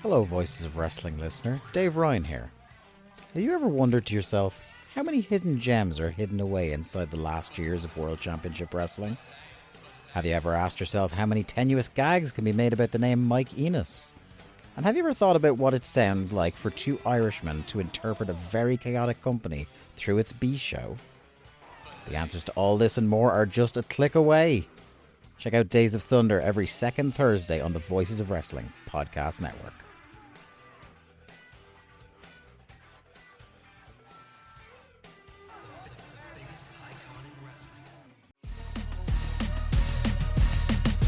Hello, Voices of Wrestling listener. Dave Ryan here. Have you ever wondered to yourself how many hidden gems are hidden away inside the last years of World Championship Wrestling? Have you ever asked yourself how many tenuous gags can be made about the name Mike Enos? And have you ever thought about what it sounds like for two Irishmen to interpret a very chaotic company through its B show? The answers to all this and more are just a click away. Check out Days of Thunder every second Thursday on the Voices of Wrestling podcast network.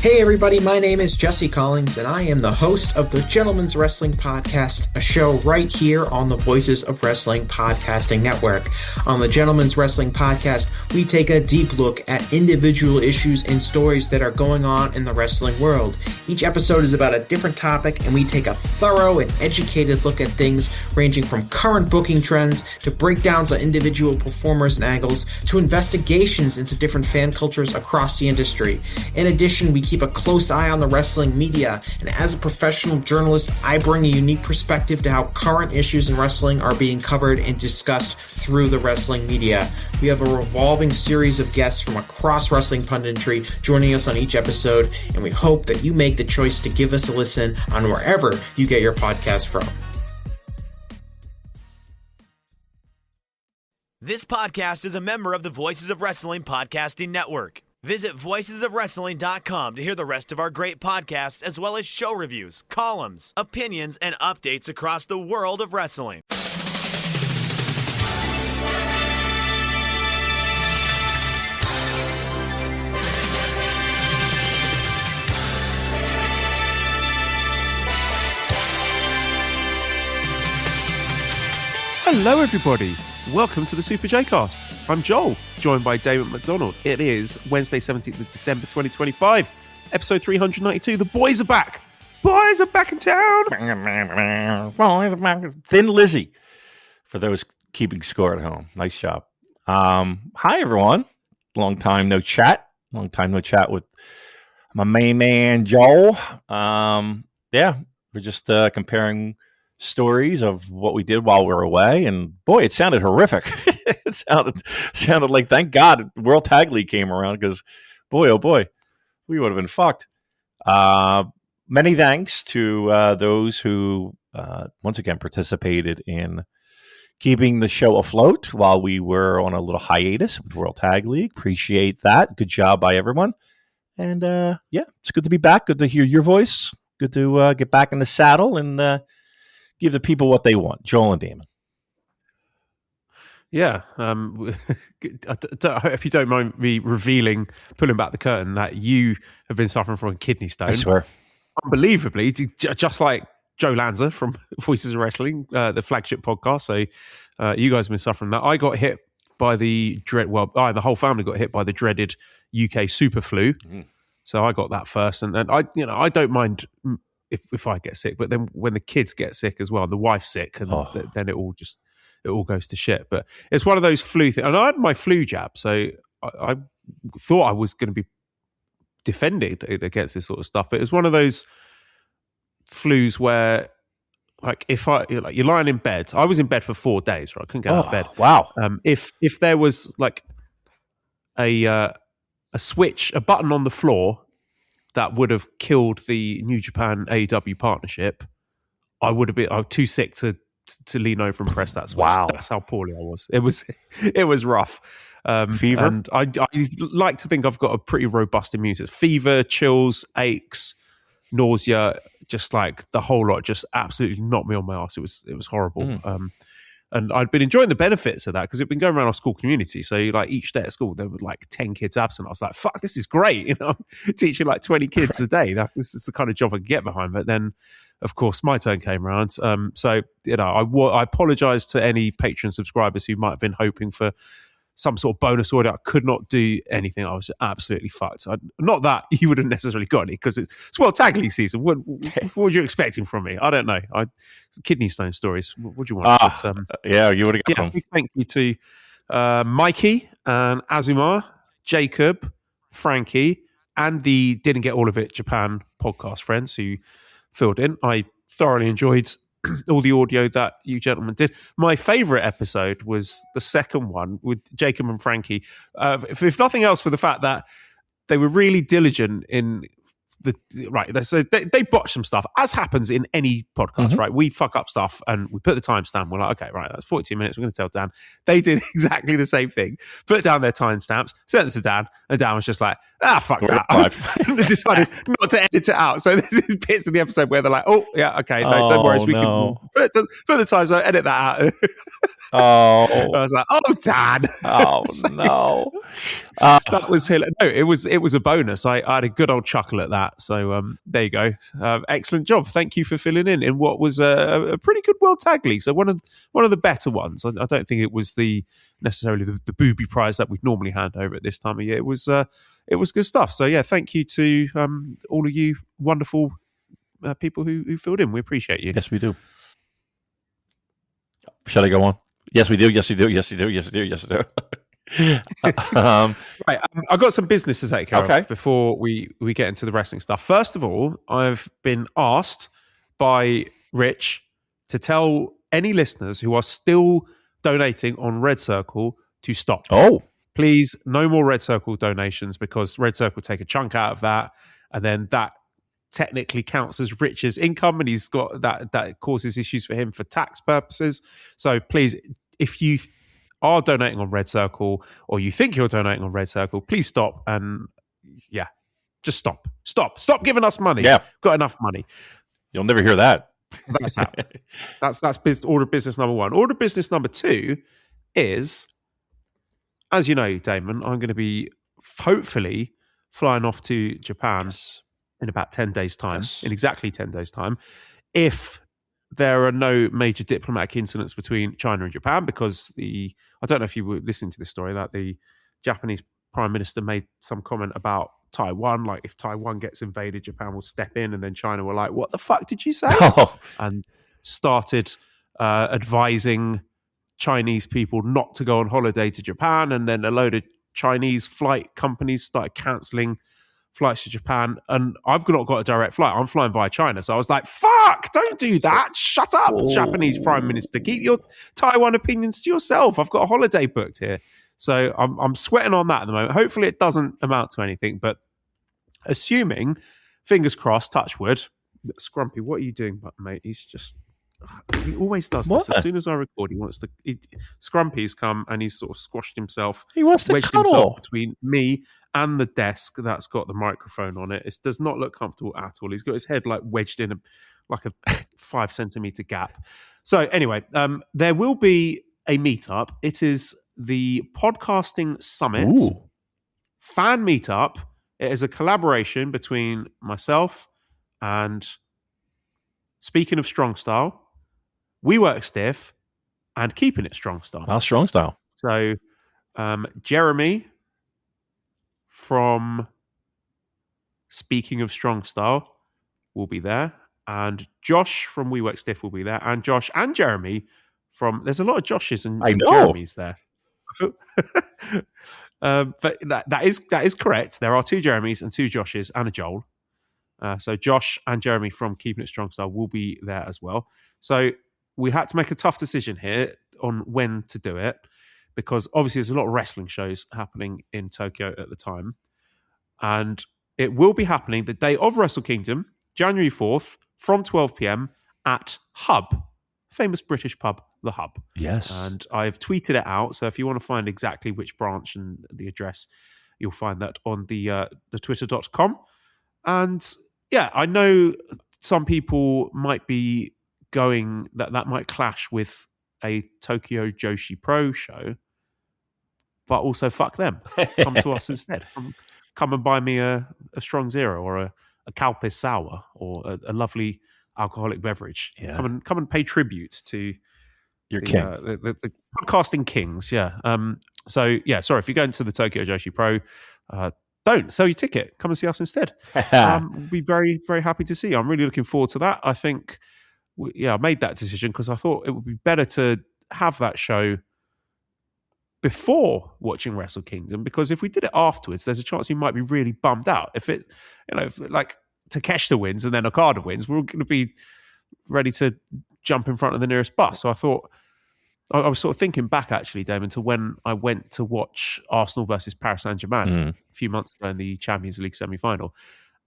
Hey everybody, my name is Jesse Collins and I am the host of the Gentleman's Wrestling Podcast, a show right here on the Voices of Wrestling Podcasting Network. On the Gentleman's Wrestling Podcast, we take a deep look at individual issues and stories that are going on in the wrestling world. Each episode is about a different topic and we take a thorough and educated look at things ranging from current booking trends to breakdowns on individual performers and angles to investigations into different fan cultures across the industry. In addition, we keep a close eye on the wrestling media, and as a professional journalist, I bring a unique perspective to how current issues in wrestling are being covered and discussed through the wrestling media. We have a revolving series of guests from across wrestling punditry joining us on each episode, and we hope that you make the choice to give us a listen on wherever you get your podcast from. This podcast is a member of the Voices of Wrestling Podcasting Network. Visit voicesofwrestling.com to hear the rest of our great podcasts, as well as show reviews, columns, opinions, and updates across the world of wrestling. Hello everybody, welcome to the Super J-Cast. I'm Joel, joined by Damon McDonald. It is Wednesday 17th of December 2025, episode 392. The boys are back! Boys are back in town! Boys are back. Thin Lizzy, for those keeping score at home. Nice job. Hi everyone. Long time no chat with my main man Joel. We're just comparing stories of what we did while we were away, and boy, it sounded horrific. It sounded like, thank God World Tag League came around, because boy, oh boy, we would have been fucked. Many thanks to those who once again participated in keeping the show afloat while we were on a little hiatus with World Tag League. Appreciate that. Good job by everyone. And it's good to be back. Good to hear your voice. Good to get back in the saddle and give the people what they want. Joel and Damon. Yeah. If you don't mind me pulling back the curtain, that you have been suffering from a kidney stone. I swear. Unbelievably, just like Joe Lanza from Voices of Wrestling, the flagship podcast. So you guys have been suffering that. I got hit by the whole family got hit by the dreaded UK super flu. Mm. So I got that first. And I don't mind if I get sick, but then when the kids get sick as well, the wife's sick, and then it all goes to shit. But it's one of those flu things. And I had my flu jab, so I thought I was going to be defended against this sort of stuff. But it was one of those flus where, like, you're lying in bed. I was in bed for 4 days, right? I couldn't get out of bed. Wow. If there was like a switch, a button on the floor that would have killed the New Japan AEW partnership, I was too sick to lean over and press that switch. Wow. That's how poorly I was. It was rough. Fever? And I like to think I've got a pretty robust immune system. Fever, chills, aches, nausea, just like the whole lot just absolutely knocked me on my ass. It was horrible. Mm. And I'd been enjoying the benefits of that because it'd been going around our school community. So like each day at school, there were like 10 kids absent. I was like, fuck, this is great. You know, I'm teaching like 20 kids a day. This is the kind of job I could get behind. But then, of course, my turn came around. So, I apologize to any Patreon subscribers who might have been hoping for some sort of bonus order. I could not do anything. I was absolutely fucked. Not that you would have necessarily got any, because it's World Tag League season. What were you expecting from me? I don't know. Kidney stone stories. What do you want? You would have got them. Big thank you to Mikey and Azumar, Jacob, Frankie, and the Didn't Get All of It Japan podcast friends who filled in. I thoroughly enjoyed all the audio that you gentlemen did. My favourite episode was the second one with Jacob and Frankie. If nothing else, for the fact that they were really diligent in so they botched some stuff, as happens in any podcast, right? We fuck up stuff and we put the timestamp. We're like, okay, right, that's 42 minutes. We're going to tell Dan. They did exactly the same thing. Put down their timestamps, sent them to Dan, and Dan was just like, fuck that. They decided not to edit it out. So this is bits of the episode where they're like, oh, yeah, okay, no, don't worry. We can put the time, so edit that out. I was like, oh, Dan. Oh, no. That was hilarious. No, it was a bonus. I had a good old chuckle at that. So there you go. Excellent job. Thank you for filling in what was a pretty good World Tag League. So one of the better ones. I don't think it was necessarily the booby prize that we'd normally hand over at this time of year. It was good stuff. So yeah, thank you to all of you wonderful people who filled in. We appreciate you. Yes, we do. Shall I go on? Yes, we do. Yes, we do. Yes, we do. Yes, we do. Yes, we do. Right, I've got some business to take care of before we get into the wrestling stuff. First of all, I've been asked by Rich to tell any listeners who are still donating on Red Circle to stop. Oh, please, no more Red Circle donations, because Red Circle take a chunk out of that, and then that technically counts as Rich's income, and he's got that causes issues for him for tax purposes. So please, if you are donating on Red Circle, or you think you're donating on Red Circle, please stop. And just stop giving us money. Yeah, got enough money. You'll never hear that. That's how. That's order of business number one. Order of business number two is, as you know, Damon, I'm going to be hopefully flying off to Japan in about 10 days' time, in exactly 10 days' time, if there are no major diplomatic incidents between China and Japan, because I don't know if you were listening to this story, that the Japanese Prime Minister made some comment about Taiwan, like if Taiwan gets invaded, Japan will step in, and then China were like, what the fuck did you say? And started advising Chinese people not to go on holiday to Japan, and then a load of Chinese flight companies started cancelling flights to Japan, and I've not got a direct flight. I'm flying via China. So I was like, fuck, don't do that. Shut up, Japanese Prime Minister. Keep your Taiwan opinions to yourself. I've got a holiday booked here. So I'm sweating on that at the moment. Hopefully it doesn't amount to anything, but assuming, fingers crossed, touch wood. Scrumpy, what are you doing, mate? He always does this. As soon as I record, he wants to. Scrumpy's come and he's sort of squashed himself. He wants to wedged himself between me and the desk that's got the microphone on it. It does not look comfortable at all. He's got his head like wedged in a 5 centimeter gap. So anyway, there will be a meetup. It is the Podcasting Summit fan meetup. It is a collaboration between myself and, speaking of Strong Style, We Work Stiff, and Keeping It Strong Style. Well, Strong Style. So Jeremy from Speaking of Strong Style will be there, and Josh from We Work Stiff will be there, and Josh and Jeremy from... There's a lot of Joshes and Jeremys there. But that is correct. There are 2 Jeremys and 2 Joshes and a Joel. So Josh and Jeremy from Keeping It Strong Style will be there as well. So we had to make a tough decision here on when to do it, because obviously there's a lot of wrestling shows happening in Tokyo at the time. And it will be happening the day of Wrestle Kingdom, January 4th, from 12 p.m. at Hub, famous British pub, The Hub. Yes. And I've tweeted it out. So if you want to find exactly which branch and the address, you'll find that on the twitter.com. And yeah, I know some people might be going that might clash with a Tokyo Joshi Pro show, but also fuck them. Come to us instead. Come and buy me a Strong Zero or a Calpis Sour or a lovely alcoholic beverage. Yeah. Come and pay tribute to your king. The podcasting kings. Yeah. So yeah, sorry, if you're going to the Tokyo Joshi Pro, don't sell your ticket. Come and see us instead. We'll be very, very happy to see you. I'm really looking forward to that. I think, I made that decision because I thought it would be better to have that show before watching Wrestle Kingdom, because if we did it afterwards, there's a chance you might be really bummed out. If like Takeshita wins and then Okada wins, we're all going to be ready to jump in front of the nearest bus. So I thought, I was sort of thinking back actually, Damon, to when I went to watch Arsenal versus Paris Saint-Germain a few months ago in the Champions League semi-final.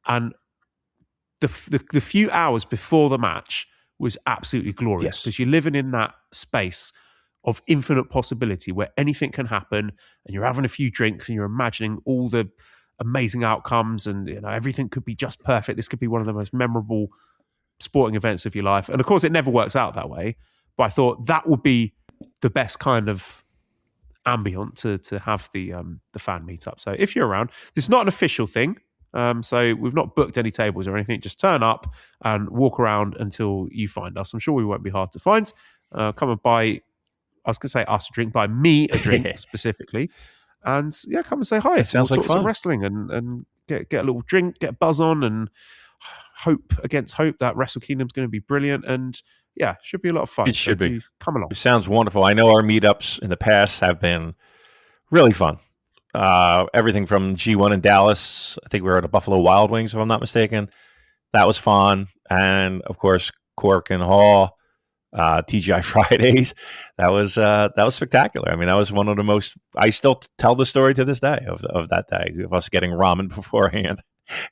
And the few hours before the match was absolutely glorious because you're living in that space of infinite possibility where anything can happen, and you're having a few drinks and you're imagining all the amazing outcomes, and everything could be just perfect. This could be one of the most memorable sporting events of your life. And of course, it never works out that way. But I thought that would be the best kind of ambient to have the fan meetup. So if you're around, it's not an official thing. So we've not booked any tables or anything. Just turn up and walk around until you find us. I'm sure we won't be hard to find. Come and buy, I was going to say us a drink, buy me a drink specifically. And come and say hi. It sounds we'll like talk fun. some wrestling and get a little drink, get a buzz on, and hope against hope that Wrestle Kingdom's going to be brilliant. And should be a lot of fun. It should be. Come along. It sounds wonderful. I know our meetups in the past have been really fun. Everything from G1 in Dallas. I think we were at a Buffalo Wild Wings, if I'm not mistaken. That was fun. And of course, Cork and Hall, TGI Fridays. That was spectacular. I mean, that was one of the most. I still tell the story to this day of that day of us getting ramen beforehand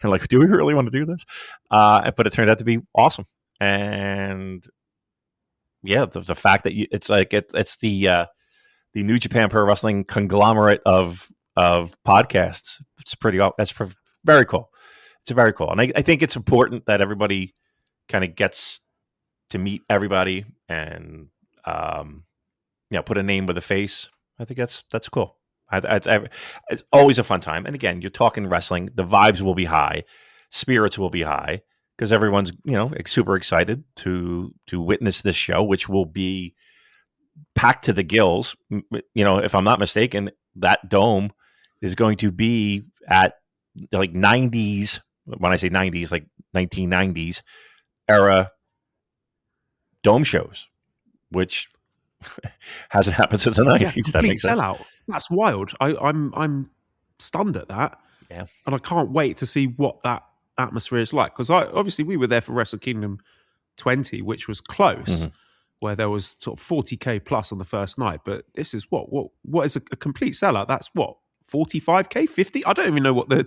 and like, do we really want to do this? But it turned out to be awesome. And the fact that it's the New Japan Pro Wrestling conglomerate of podcasts. That's very cool. It's very cool, and I think it's important that everybody kind of gets to meet everybody and put a name with a face. I think that's cool. It's always a fun time. And again, you're talking wrestling. The vibes will be high, spirits will be high because everyone's super excited to witness this show, which will be packed to the gills. If I'm not mistaken, that dome is going to be at like 90s. When I say 90s, like 1990s era dome shows, which hasn't happened since the 90s. Complete sellout. That's wild. I'm stunned at that. Yeah, and I can't wait to see what that atmosphere is like, because obviously we were there for Wrestle Kingdom 20, which was close, where there was sort of 40k plus on the first night. But this is what is a complete sellout? That's what, 45k, 50? I don't even know what the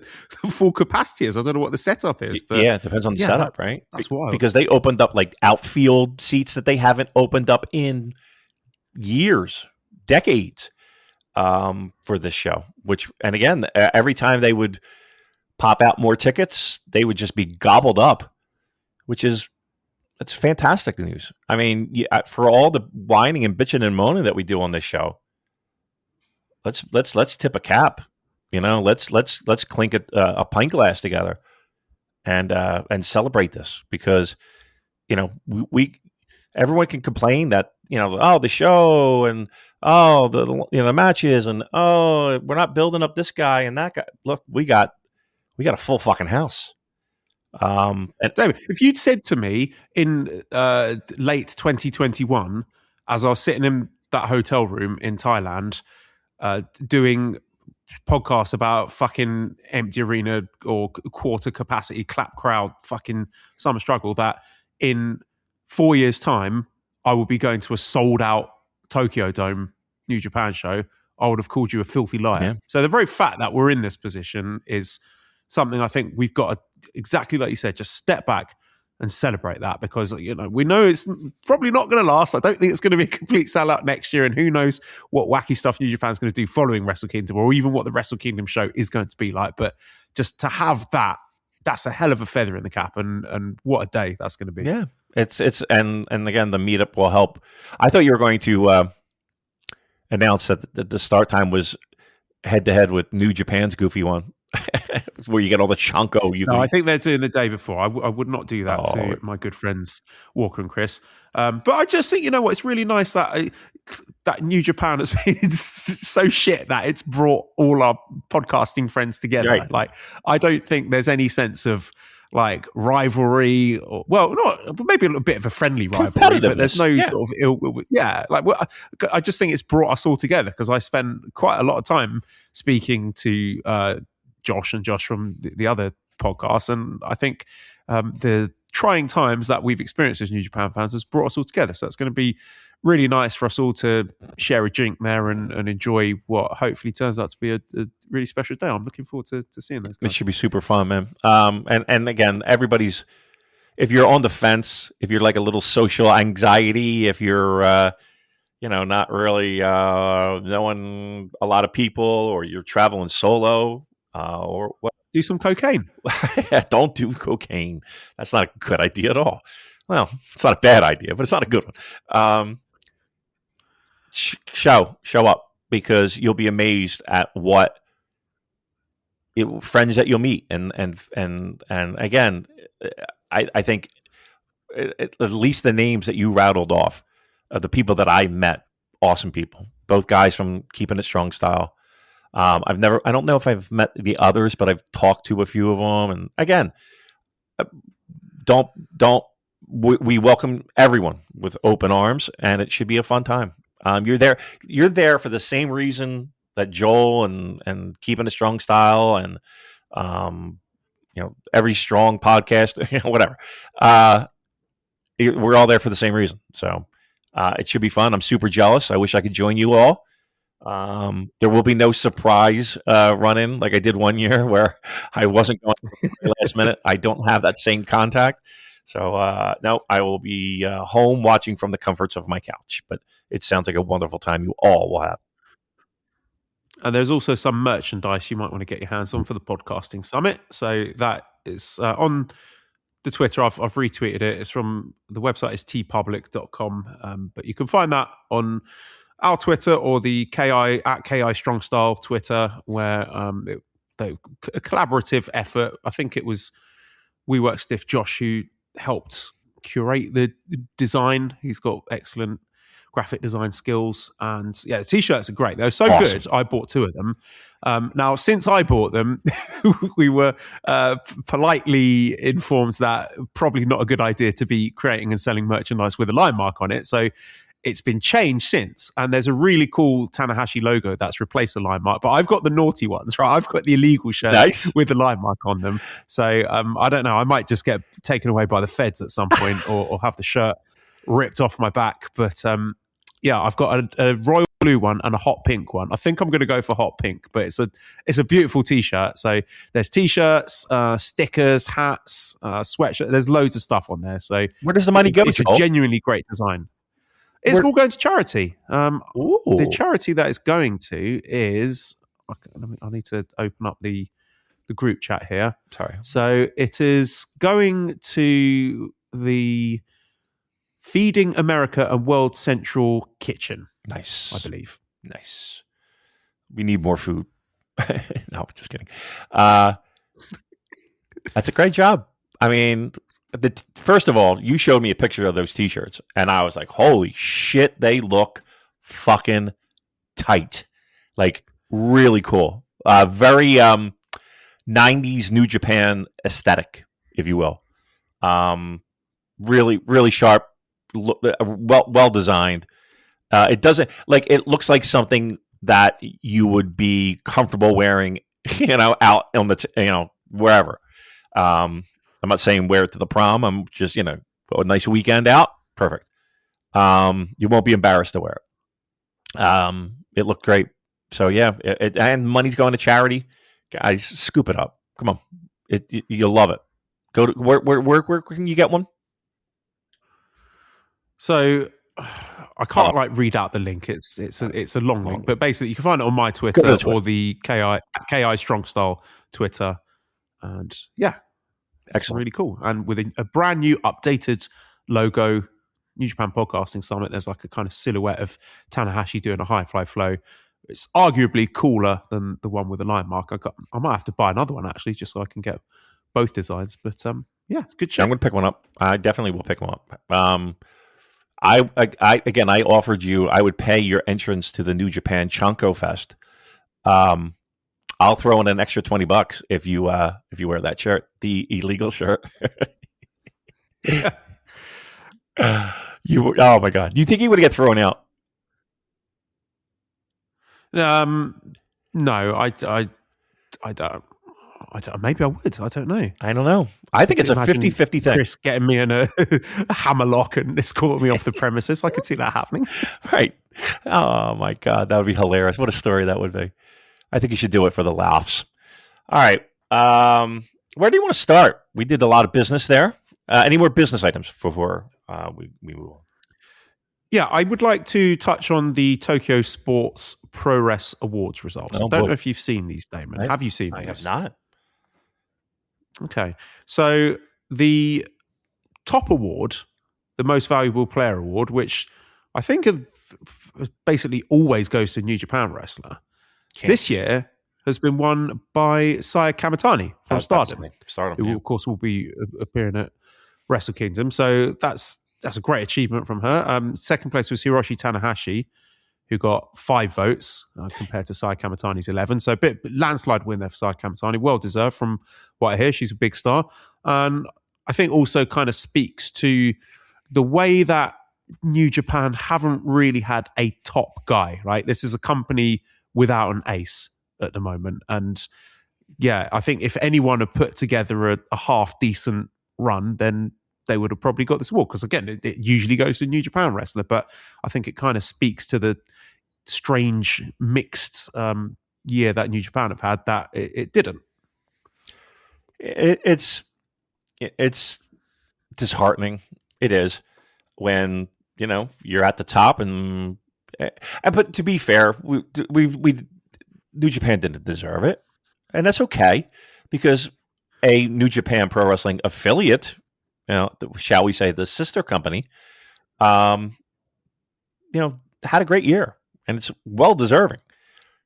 full capacity is. I don't know what the setup is. But it depends on the setup, right? That's wild. Because they opened up like outfield seats that they haven't opened up in years, decades, for this show. And again, every time they would pop out more tickets, they would just be gobbled up, it's fantastic news. I mean, for all the whining and bitching and moaning that we do on this show, let's tip a cap, let's clink a pint glass together and celebrate this, because we everyone can complain that the show and the matches and we're not building up this guy and that guy. Look, we got a full fucking house. And David, if you'd said to me in late 2021, as I was sitting in that hotel room in Thailand, doing podcasts about fucking empty arena or quarter capacity clap crowd fucking summer struggle, that in 4 years' time I will be going to a sold out Tokyo Dome New Japan show, I would have called you a filthy liar. Yeah. So the very fact that we're in this position is something I think we've got to, exactly like you said, just step back and celebrate that, because we know it's probably not going to last. I don't think it's going to be a complete sellout next year, and who knows what wacky stuff New Japan's going to do following Wrestle Kingdom, or even what the Wrestle Kingdom show is going to be like. But just to have that's a hell of a feather in the cap, and what a day that's going to be. Yeah, it's and again, the meetup will help. I thought you were going to announce that the start time was head to head with New Japan's Goofy One. Where you get all the chonko. I think they're doing the day before. I would not do that to my good friends Walker and Chris. But I just think, it's really nice that New Japan has been so shit that it's brought all our podcasting friends together. Right. Like, I don't think there's any sense of like rivalry, or maybe a little bit of a friendly rivalry, but there's no sort of ill will. Yeah, like I just think it's brought us all together, because I spent quite a lot of time speaking to Josh from the other podcast, and I think the trying times that we've experienced as New Japan fans has brought us all together. So it's going to be really nice for us all to share a drink there and enjoy what hopefully turns out to be a really special day. I'm looking forward to seeing those guys. It should be super fun, man. And again, everybody's, if you're on the fence, if you're like a little social anxiety, if you're, not really knowing a lot of people, or you're traveling solo, or what? Do some cocaine. Don't do cocaine. That's not a good idea at all. Well, it's not a bad idea, but it's not a good one. Show up, because you'll be amazed at what friends that you'll meet, and again, I think at least the names that you rattled off of the people that I met, awesome people. Both guys from Keeping It Strong Style. I don't know if I've met the others, but I've talked to a few of them. And again, we welcome everyone with open arms, and it should be a fun time. You're there for the same reason that Joel and Keeping It Strong Style and, every strong podcast, whatever. We're all there for the same reason. So, it should be fun. I'm super jealous. I wish I could join you all. There will be no surprise run-in like I did one year where I wasn't going last minute. I don't have that same contact. So, no, I will be home watching from the comforts of my couch. But it sounds like a wonderful time you all will have. And there's also some merchandise you might want to get your hands on for the Podcasting Summit. So that is on the Twitter. I've retweeted it. It's from the website is tpublic.com. But you can find that on our Twitter or the KI Strong Style Twitter, where a collaborative effort. I think it was WeWork Stiff Josh who helped curate the design. He's got excellent graphic design skills, and yeah, the t-shirts are great. They're so awesome. Good. I bought 2 of them. Now, since I bought them, we were politely informed that probably not a good idea to be creating and selling merchandise with a line mark on it. So it's been changed since, and there's a really cool Tanahashi logo that's replaced the line mark. But I've got the naughty ones, right? I've got the illegal shirts with the line mark on them. So I don't know. I might just get taken away by the feds at some point, or have the shirt ripped off my back. But yeah, I've got a royal blue one and a hot pink one. I think I'm going to go for hot pink, but it's a beautiful t-shirt. So there's t-shirts, stickers, hats, sweatshirts. There's loads of stuff on there. So where does the money go? It's a genuinely great design. It's all going to charity. The charity that it's going to is, I need to open up the group chat here. Sorry. So it is going to the Feeding America a World Central Kitchen. Nice. I believe. Nice. We need more food. No, just kidding. That's a great job. I mean, first of all, you showed me a picture of those t-shirts, and I was like, holy shit, they look fucking tight. Like, really cool. Very 90s New Japan aesthetic, if you will. Really, really sharp, well designed. It doesn't, like, it looks like something that you would be comfortable wearing, out on the, wherever. I'm not saying wear it to the prom. I'm just, a nice weekend out. Perfect. You won't be embarrassed to wear it. It looked great. So yeah, and money's going to charity. Guys, scoop it up. Come on. You'll love it. Go to where can you get one? So I can't read out the link. It's a long link, but basically you can find it on my Twitter or the KI Strong Style Twitter. And yeah, it's really cool. And with a brand new updated logo, New Japan Podcasting Summit, there's like a kind of silhouette of Tanahashi doing a high fly flow. It's arguably cooler than the one with the line mark. I might have to buy another one actually, just so I can get both designs. But yeah, it's good shit. I'm going to pick one up. I definitely will pick one up. I offered you, I would pay your entrance to the New Japan Chunko Fest. I'll throw in an extra $20 if you wear that shirt, the illegal shirt. Oh my God. You think he would get thrown out? No, I don't. Maybe I would. I don't know. I don't know. I think it's a Imagine 50-50 thing. Chris getting me in a hammerlock and escorting me off the premises. I could see that happening. Right. Oh, my God. That would be hilarious. What a story that would be. I think you should do it for the laughs. All right. Where do you want to start? We did a lot of business there. Any more business items before we move on? Yeah, I would like to touch on the Tokyo Sports Pro Res Awards results. I don't know if you've seen these, Damon. Have you seen these? I have not. Okay. So the top award, the Most Valuable Player Award, which I think basically always goes to New Japan wrestler, this year has been won by Saya Kamitani from Stardom, who of course will be appearing at Wrestle Kingdom. So that's a great achievement from her. Second place was Hiroshi Tanahashi, who got 5 votes compared to Saya Kamitani's 11. So a bit landslide win there for Saya Kamitani. Well deserved from what I hear. She's a big star. And I think also kind of speaks to the way that New Japan haven't really had a top guy, right? This is a company without an ace at the moment. And yeah, I think if anyone had put together a half decent run, then they would have probably got this award. Because again, it usually goes to a New Japan wrestler, but I think it kind of speaks to the strange mixed year that New Japan have had that it didn't. It's disheartening. It is when you're at the top, and but to be fair, we New Japan didn't deserve it, and that's okay because a New Japan Pro Wrestling affiliate, shall we say, the sister company, had a great year, and it's well deserving.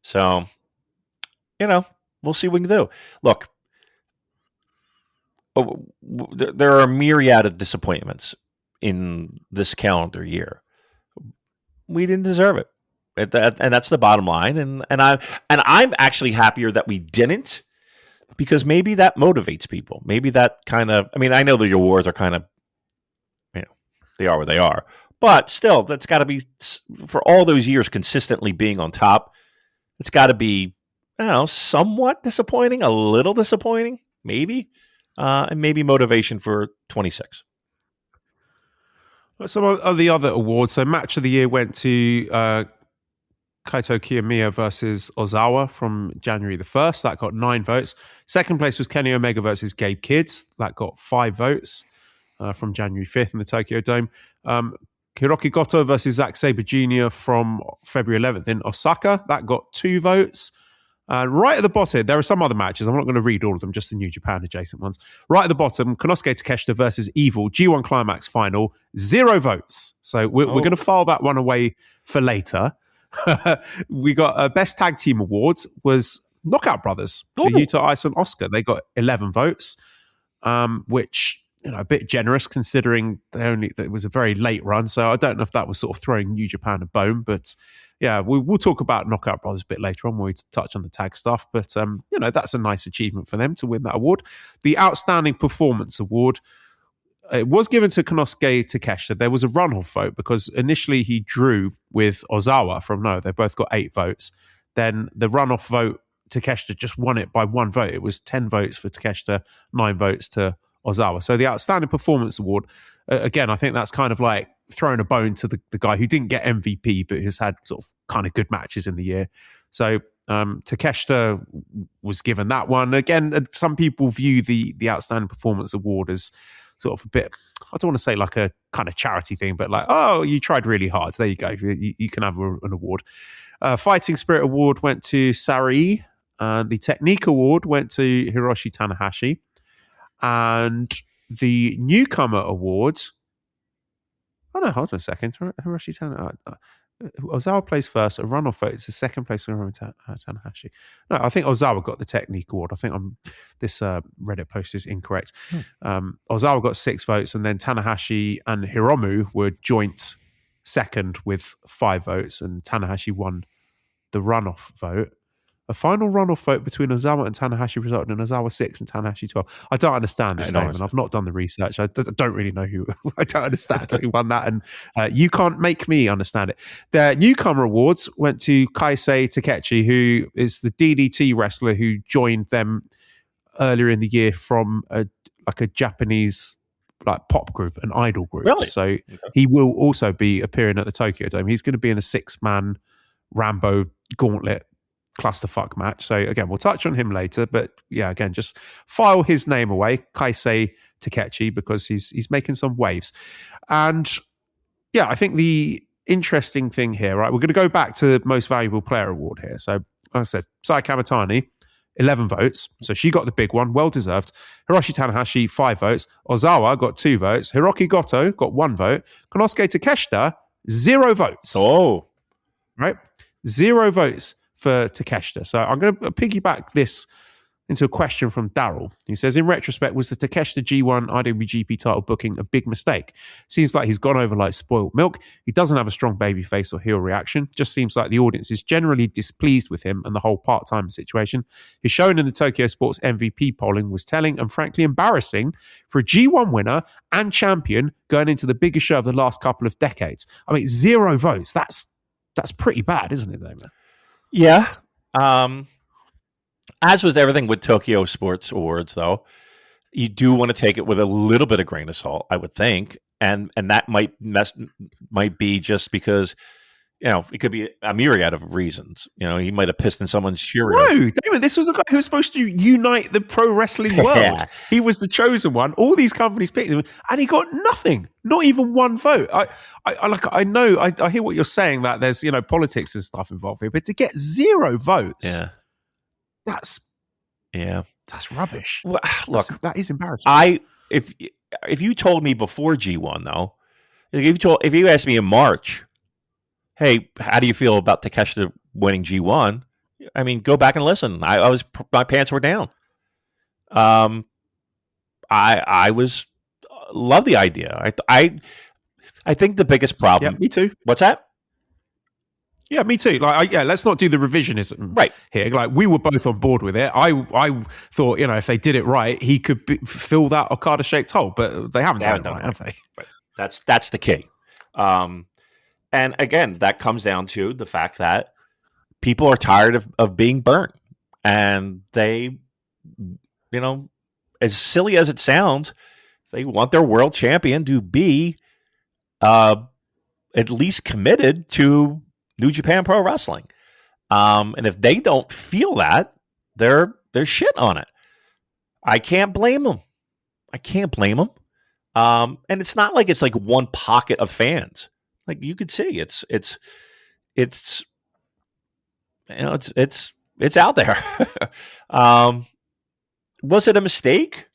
So, we'll see what we can do. Look, there are a myriad of disappointments in this calendar year. We didn't deserve it, and that's the bottom line. And I'm actually happier that we didn't, because maybe that motivates people. Maybe that kind of. I mean, I know the awards are kind of, they are where they are, but still, that's got to be, for all those years consistently being on top. It's got to be, somewhat disappointing, a little disappointing, maybe. And maybe motivation for 26. Some of the other awards. So match of the year went to Kaito Kiyomiya versus Ozawa from January the 1st. That got 9 votes. Second place was Kenny Omega versus Gabe Kidd. That got 5 votes from January 5th in the Tokyo Dome. Hiroki Goto versus Zack Sabre Jr. from February 11th in Osaka. That got 2 votes. Right at the bottom, there are some other matches. I'm not going to read all of them, just the New Japan adjacent ones. Right at the bottom, Konosuke Takeshita versus Evil, G1 Climax final, 0 votes. So we're going to file that one away for later. We got Best Tag Team Awards was Knockout Brothers, Yuta, Ice and Oscar. They got 11 votes, which, a bit generous considering it was a very late run. So I don't know if that was sort of throwing New Japan a bone, but yeah, we'll talk about Knockout Brothers a bit later on when we touch on the tag stuff. But, that's a nice achievement for them to win that award. The Outstanding Performance Award, it was given to Konosuke Takeshita. There was a runoff vote because initially he drew with Ozawa from Noah. They both got 8 votes. Then the runoff vote, Takeshita just won it by 1 vote. It was 10 votes for Takeshita, 9 votes to Ozawa. So the Outstanding Performance Award, again, I think that's kind of like throwing a bone to the guy who didn't get MVP but has had sort of kind of good matches in the year. So Takeshita was given that one. Again, some people view the Outstanding Performance Award as sort of a bit, I don't want to say like a kind of charity thing, but like, oh, you tried really hard. There you go. You can have an award. Fighting Spirit Award went to Sarai. The Technique Award went to Hiroshi Tanahashi. And the Newcomer Award, hold on a second. Hiroshi Tanahashi. Ozawa plays first. A runoff vote is the second place for Tanahashi. No, I think Ozawa got the Technique Award. I think this Reddit post is incorrect. Ozawa got 6 votes, and then Tanahashi and Hiromu were joint second with 5 votes, and Tanahashi won the runoff vote. A final runoff vote between Ozawa and Tanahashi resulted in Ozawa 6 and Tanahashi 12. I don't understand this statement. I've not done the research. I don't really know who. I don't understand who won that, and you can't make me understand it. The Newcomer Awards went to Kaisei Takechi, who is the DDT wrestler who joined them earlier in the year from a Japanese like pop group, an idol group. Really? So Okay. he will also be appearing at the Tokyo Dome. He's going to be in a 6-man Rambo gauntlet clusterfuck match. So again, we'll touch on him later. But yeah, again, just file his name away, Kaisei Takechi, because he's making some waves. And yeah, I think the interesting thing here, right? We're going to go back to most valuable player award here. So, like I said, Saya Kamitani, 11 votes. So she got the big one, well deserved. Hiroshi Tanahashi, 5 votes. Ozawa got 2 votes. Hiroki Goto got 1 vote. Konosuke Takeshita, 0 votes. Oh, Right? 0 votes for Takeshita. So I'm going to piggyback this into a question from Daryl, who says, in retrospect, was the Takeshita G1 IWGP title booking a big mistake? Seems like he's gone over like spoiled milk. He doesn't have a strong babyface or heel reaction. Just seems like the audience is generally displeased with him and the whole part-time situation. His showing in the Tokyo Sports MVP polling was telling and frankly embarrassing for a G1 winner and champion going into the biggest show of the last couple of decades. I mean, 0 votes. That's pretty bad, isn't it, Damon? yeah. As was everything with Tokyo Sports Awards, though, you do want to take it with a little bit of grain of salt, I would think, and that might be just because, you know, it could be a myriad of reasons. You know, he might have pissed in someone's Cheerios. No, Damon, this was a guy who was supposed to unite the pro wrestling world. Yeah. He was the chosen one. All these companies picked him, and he got nothing. Not even 1 vote. I know. I hear what you're saying, that there's, you know, politics and stuff involved here, but to get 0 votes, Yeah. That's rubbish. Well, look, That is embarrassing. If you told me before G1 though, if you asked me in March, hey, how do you feel about Takeshita winning G1? I mean, go back and listen. My pants were down. I was love the idea. I think the biggest problem. Yeah, me too. What's that? Yeah, me too. Let's not do the revisionism Right here. Like, we were both on board with it. I thought, you know, if they did it right, he could fill that Okada-shaped hole, but they haven't done it right, have they? Right. That's the key. And again, that comes down to the fact that people are tired of being burnt, and they, you know, as silly as it sounds, they want their world champion to be at least committed to New Japan Pro Wrestling. And if they don't feel that, they're shit on it. I can't blame them. And it's not like it's like one pocket of fans. Like, you could see it's you know, it's out there. Was it a mistake?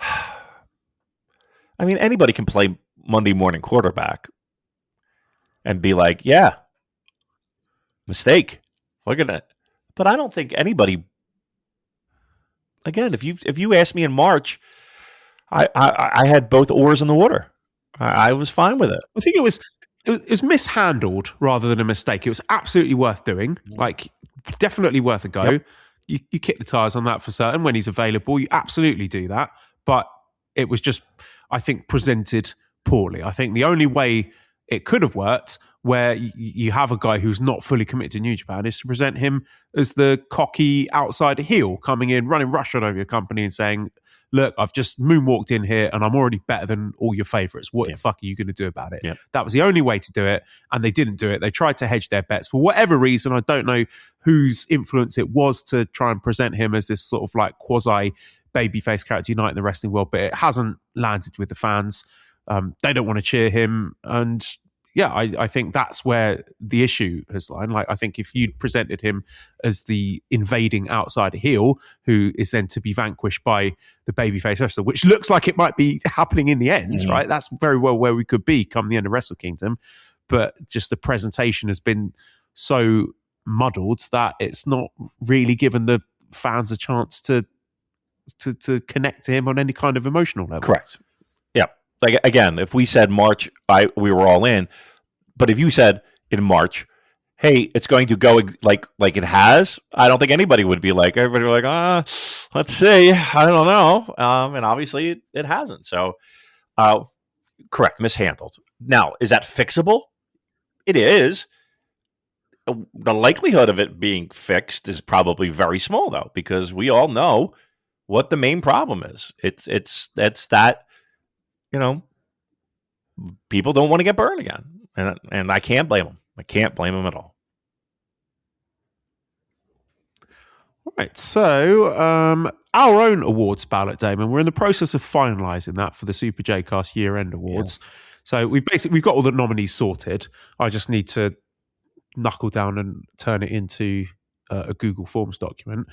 I mean, anybody can play Monday morning quarterback and be like, yeah, mistake. Look at it. But I don't think anybody, again, if you asked me in March, I had both oars in the water. I was fine with it. I think it was mishandled rather than a mistake. It was absolutely worth doing. Like, definitely worth a go. Yep. You kick the tires on that for certain. When he's available, you absolutely do that. But it was just, I think, presented poorly. I think the only way it could have worked, where you have a guy who's not fully committed to New Japan, is to present him as the cocky outsider heel coming in, running roughshod over your company and saying, look, I've just moonwalked in here and I'm already better than all your favorites. What the fuck are you going to do about it? Yeah. That was the only way to do it, and they didn't do it. They tried to hedge their bets for whatever reason. I don't know whose influence it was to try and present him as this sort of like quasi babyface character uniting the wrestling world, but it hasn't landed with the fans. They don't want to cheer him, and yeah, I think that's where the issue has lain. Like, I think if you'd presented him as the invading outsider heel, who is then to be vanquished by the babyface wrestler, which looks like it might be happening in the end, right? That's very well where we could be come the end of Wrestle Kingdom. But just the presentation has been so muddled that it's not really given the fans a chance to connect to him on any kind of emotional level. Correct. Yeah. Like, again, if we said March, we were all in. But if you said in March, hey, it's going to go like it has, I don't think anybody would be like, everybody would be like, let's see. I don't know. And obviously it hasn't. So, correct, mishandled. Now, is that fixable? It is. the likelihood of it being fixed is probably very small, though, because we all know what the main problem is. It's that, you know, people don't want to get burned again, and I can't blame them. I can't blame them at all. Right, so our own awards ballot, Damon, we're in the process of finalising that for the Super J-Cast year-end awards. Yeah. So we've got all the nominees sorted. I just need to knuckle down and turn it into a Google Forms document.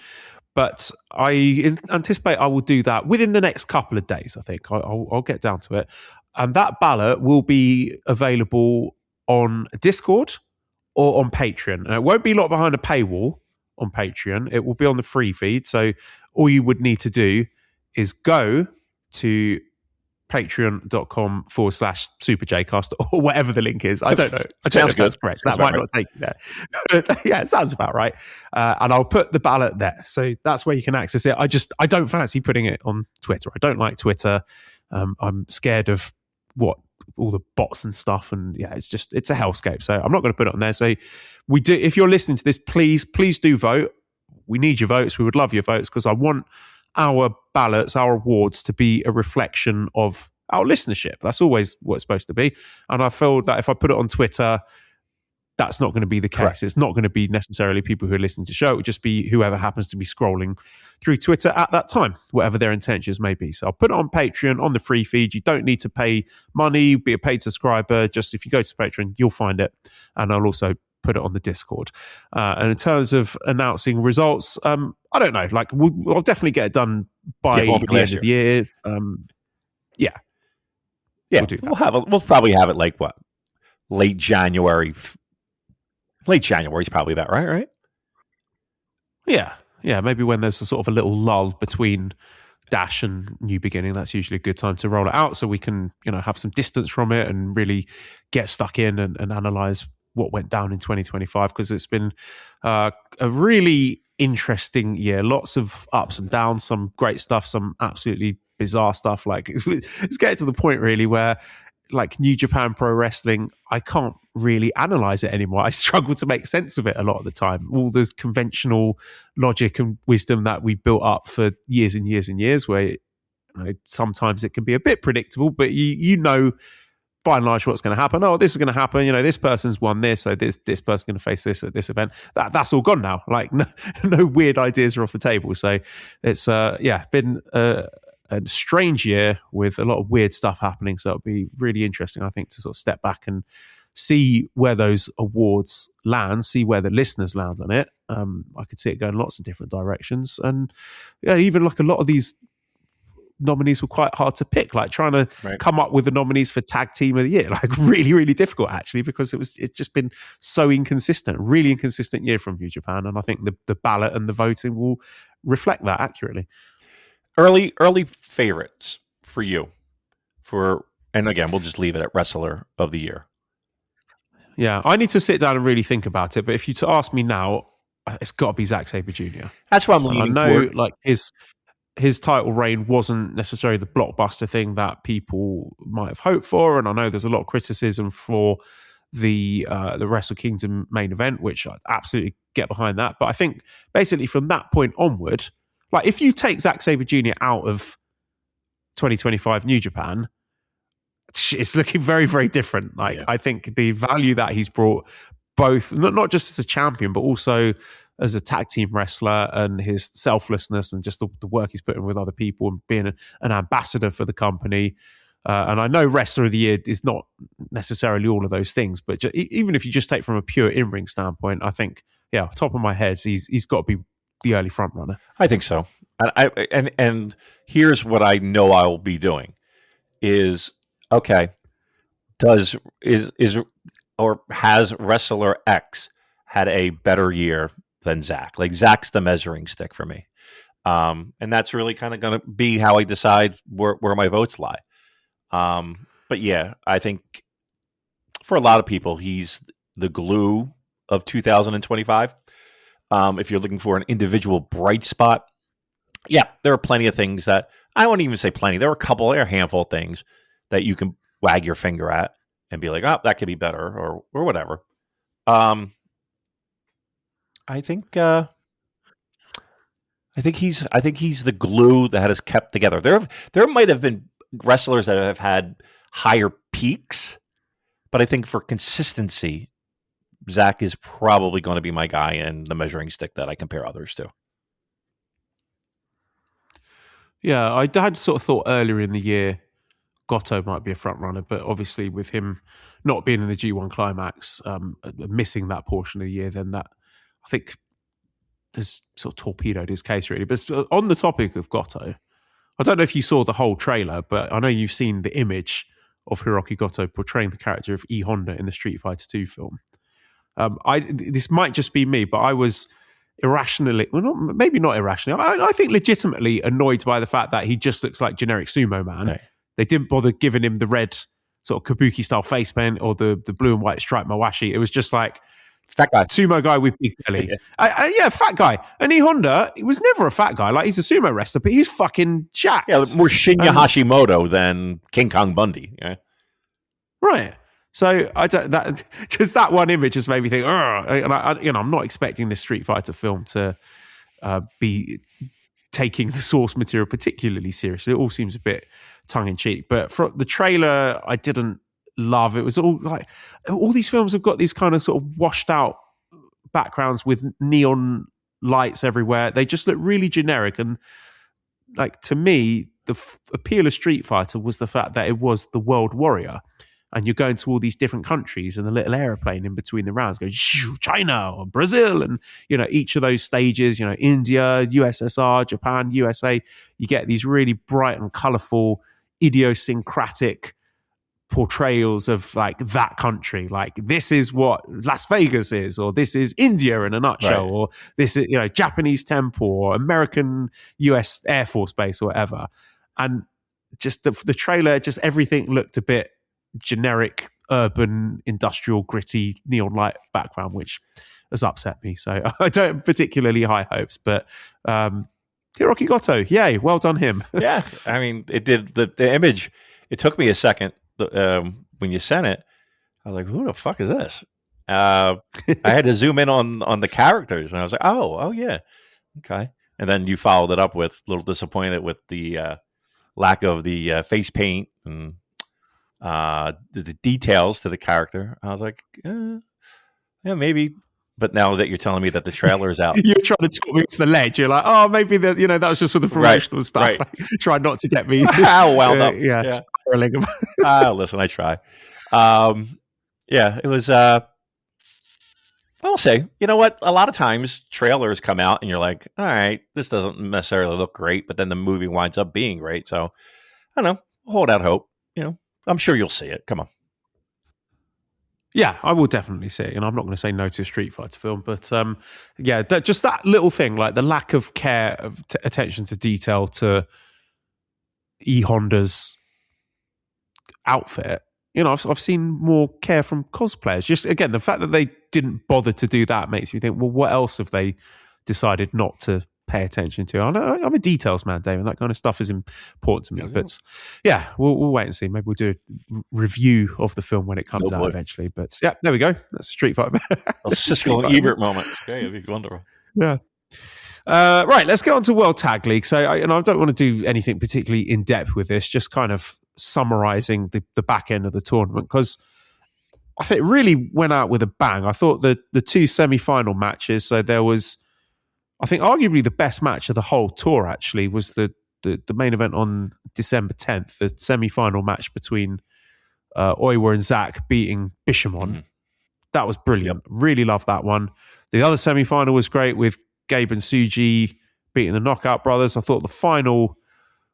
But I anticipate I will do that within the next couple of days, I think. I'll get down to it. And that ballot will be available on Discord or on Patreon. And it won't be locked behind a paywall on Patreon. It will be on the free feed. So all you would need to do is go to patreon.com/superjcast or whatever the link is. I don't know. I don't know if that's correct. That might not take you there. Yeah, it sounds about right. And I'll put the ballot there. So that's where you can access it. I don't fancy putting it on Twitter. I don't like Twitter. I'm scared of all the bots and stuff, and yeah, it's a hellscape. So I'm not going to put it on there. So if you're listening to this, please do vote. We need your votes. We would love your votes, because I want our ballots, our awards, to be a reflection of our listenership. That's always what it's supposed to be. And I feel that if I put it on Twitter, that's not going to be the case. Correct. It's not going to be necessarily people who are listening to the show. It would just be whoever happens to be scrolling through Twitter at that time, whatever their intentions may be. So I'll put it on Patreon, on the free feed. You don't need to pay money, be a paid subscriber. Just if you go to Patreon, you'll find it. And I'll also put it on the Discord. And in terms of announcing results, I don't know. Like, we'll definitely get it done by the end of the year. Yeah. We'll do that. We'll probably have it like what? Late January. Late January is probably about right? Yeah. Maybe when there's a sort of a little lull between Dash and New Beginning, that's usually a good time to roll it out, so we can, have some distance from it and really get stuck in and analyze what went down in 2025, because it's been a really interesting year. Lots of ups and downs, some great stuff, some absolutely bizarre stuff. Like, it's getting to the point really where, like, New Japan Pro Wrestling, I can't really analyze it anymore. I struggle to make sense of it a lot of the time. All the conventional logic and wisdom that we built up for years and years and years, where sometimes it can be a bit predictable, but you know by and large what's going to happen. Oh, this is going to happen. This person's won this, so this person's going to face this at this event. That's all gone now. Like, no weird ideas are off the table. So it's been a strange year with a lot of weird stuff happening. So it'll be really interesting, I think, to sort of step back and see where those awards land, see where the listeners land on it. I could see it going lots of different directions. And yeah, even like a lot of these nominees were quite hard to pick, like trying to come up with the nominees for tag team of the year, like really, really difficult actually, because it's just been so inconsistent, really inconsistent year from New Japan. And I think the ballot and the voting will reflect that accurately. Early favorites for you and again, we'll just leave it at Wrestler of the Year. Yeah, I need to sit down and really think about it. But if you to ask me now, it's got to be Zack Sabre Jr. That's what I'm leaning toward. I know, like, his title reign wasn't necessarily the blockbuster thing that people might have hoped for, and I know there's a lot of criticism for the Wrestle Kingdom main event, which I absolutely get behind that. But I think basically from that point onward, like, if you take Zack Sabre Jr. out of 2025 New Japan, it's looking very, very different. Like, I think the value that he's brought, both not just as a champion, but also as a tag team wrestler, and his selflessness and just the work he's putting with other people and being an ambassador for the company. And I know Wrestler of the Year is not necessarily all of those things, but even if you just take from a pure in-ring standpoint, I think, top of my head, he's got to be the early front runner. I think so. And here's what I know I will be doing is, okay, has Wrestler X had a better year than Zach? Like, Zach's the measuring stick for me. And that's really kind of going to be how I decide where my votes lie. But yeah, I think for a lot of people, he's the glue of 2025. If you're looking for an individual bright spot, there are plenty of things that I won't even say plenty. There are a handful of things that you can wag your finger at and be like, oh, that could be better or whatever. I think he's the glue that has kept together. There might have been wrestlers that have had higher peaks, but I think for consistency, Zach is probably going to be my guy and the measuring stick that I compare others to. Yeah, I had sort of thought earlier in the year Goto might be a front runner, but obviously with him not being in the G1 climax, missing that portion of the year, then that I think has sort of torpedoed his case really. But on the topic of Goto, I don't know if you saw the whole trailer, but I know you've seen the image of Hiroki Goto portraying the character of E Honda in the Street Fighter 2 film. This might just be me, but I was irrationally, maybe not irrationally, I think legitimately annoyed by the fact that he just looks like generic sumo man. Right. They didn't bother giving him the red sort of kabuki style face paint or the blue and white striped mawashi. It was just like fat guy, sumo guy with big belly. Yeah, fat guy. And E Honda, he was never a fat guy. Like, he's a sumo wrestler, but he's fucking jacked. Yeah, more Shinya Hashimoto than King Kong Bundy. Yeah. Right. So that one image just made me think, and I'm not expecting this Street Fighter film to be taking the source material particularly seriously. It all seems a bit tongue in cheek, but for the trailer, I didn't love. It was all like, all these films have got these kind of sort of washed out backgrounds with neon lights everywhere. They just look really generic. And like, to me, the appeal of Street Fighter was the fact that it was the World Warrior. And you're going to all these different countries, and the little airplane in between the rounds goes China or Brazil, and each of those stages, India, USSR, Japan, USA. You get these really bright and colourful, idiosyncratic portrayals of like that country. Like, this is what Las Vegas is, or this is India in a nutshell, right. Or this is Japanese temple, or American US Air Force Base, or whatever. And just the trailer, just everything looked a bit generic, urban, industrial, gritty, neon light background, which has upset me. So I don't particularly high hopes, but Hiroki Goto, yay, well done him. Yeah, I mean, it did the image. It took me a second when you sent it. I was like, who the fuck is this? I had to zoom in on the characters, and I was like, oh yeah, okay. And then you followed it up with a little disappointed with the lack of the face paint and the details to the character. I was like, yeah, maybe. But now that you're telling me that the trailer is out, you're trying to talk me off the ledge. You're like, oh, maybe that was just for the promotional stuff. Right. Like, try not to get me wound up. Yeah. Spiraling. Listen, I try. Yeah, it was. I'll say, you know what? A lot of times trailers come out and you're like, all right, this doesn't necessarily look great, but then the movie winds up being great. So I don't know. Hold out hope. I'm sure you'll see it. Come on. Yeah, I will definitely see it. And I'm not going to say no to a Street Fighter film. But just that little thing, like the lack of care, of attention to detail to E Honda's outfit. I've seen more care from cosplayers. Just, again, the fact that they didn't bother to do that makes me think, well, what else have they decided not to pay attention to? I'm a details man, Damon. That kind of stuff is important to me. But yeah, we'll wait and see. Maybe we'll do a review of the film when it comes out eventually. But yeah, there we go. That's a Street Fighter. Siskel and Ebert moment. Okay, it'd be wonderful. Yeah. Right, let's get on to World Tag League. So I don't want to do anything particularly in depth with this. Just kind of summarising the back end of the tournament, because I think it really went out with a bang. I thought the two semi-final matches. So there was, I think, arguably the best match of the whole tour, actually, was the main event on December 10th, the semi-final match between Oiwa and Zach beating Bishamon. Mm-hmm. That was brilliant. Yep. Really loved that one. The other semi-final was great with Gabe and Suji beating the Knockout Brothers. I thought the final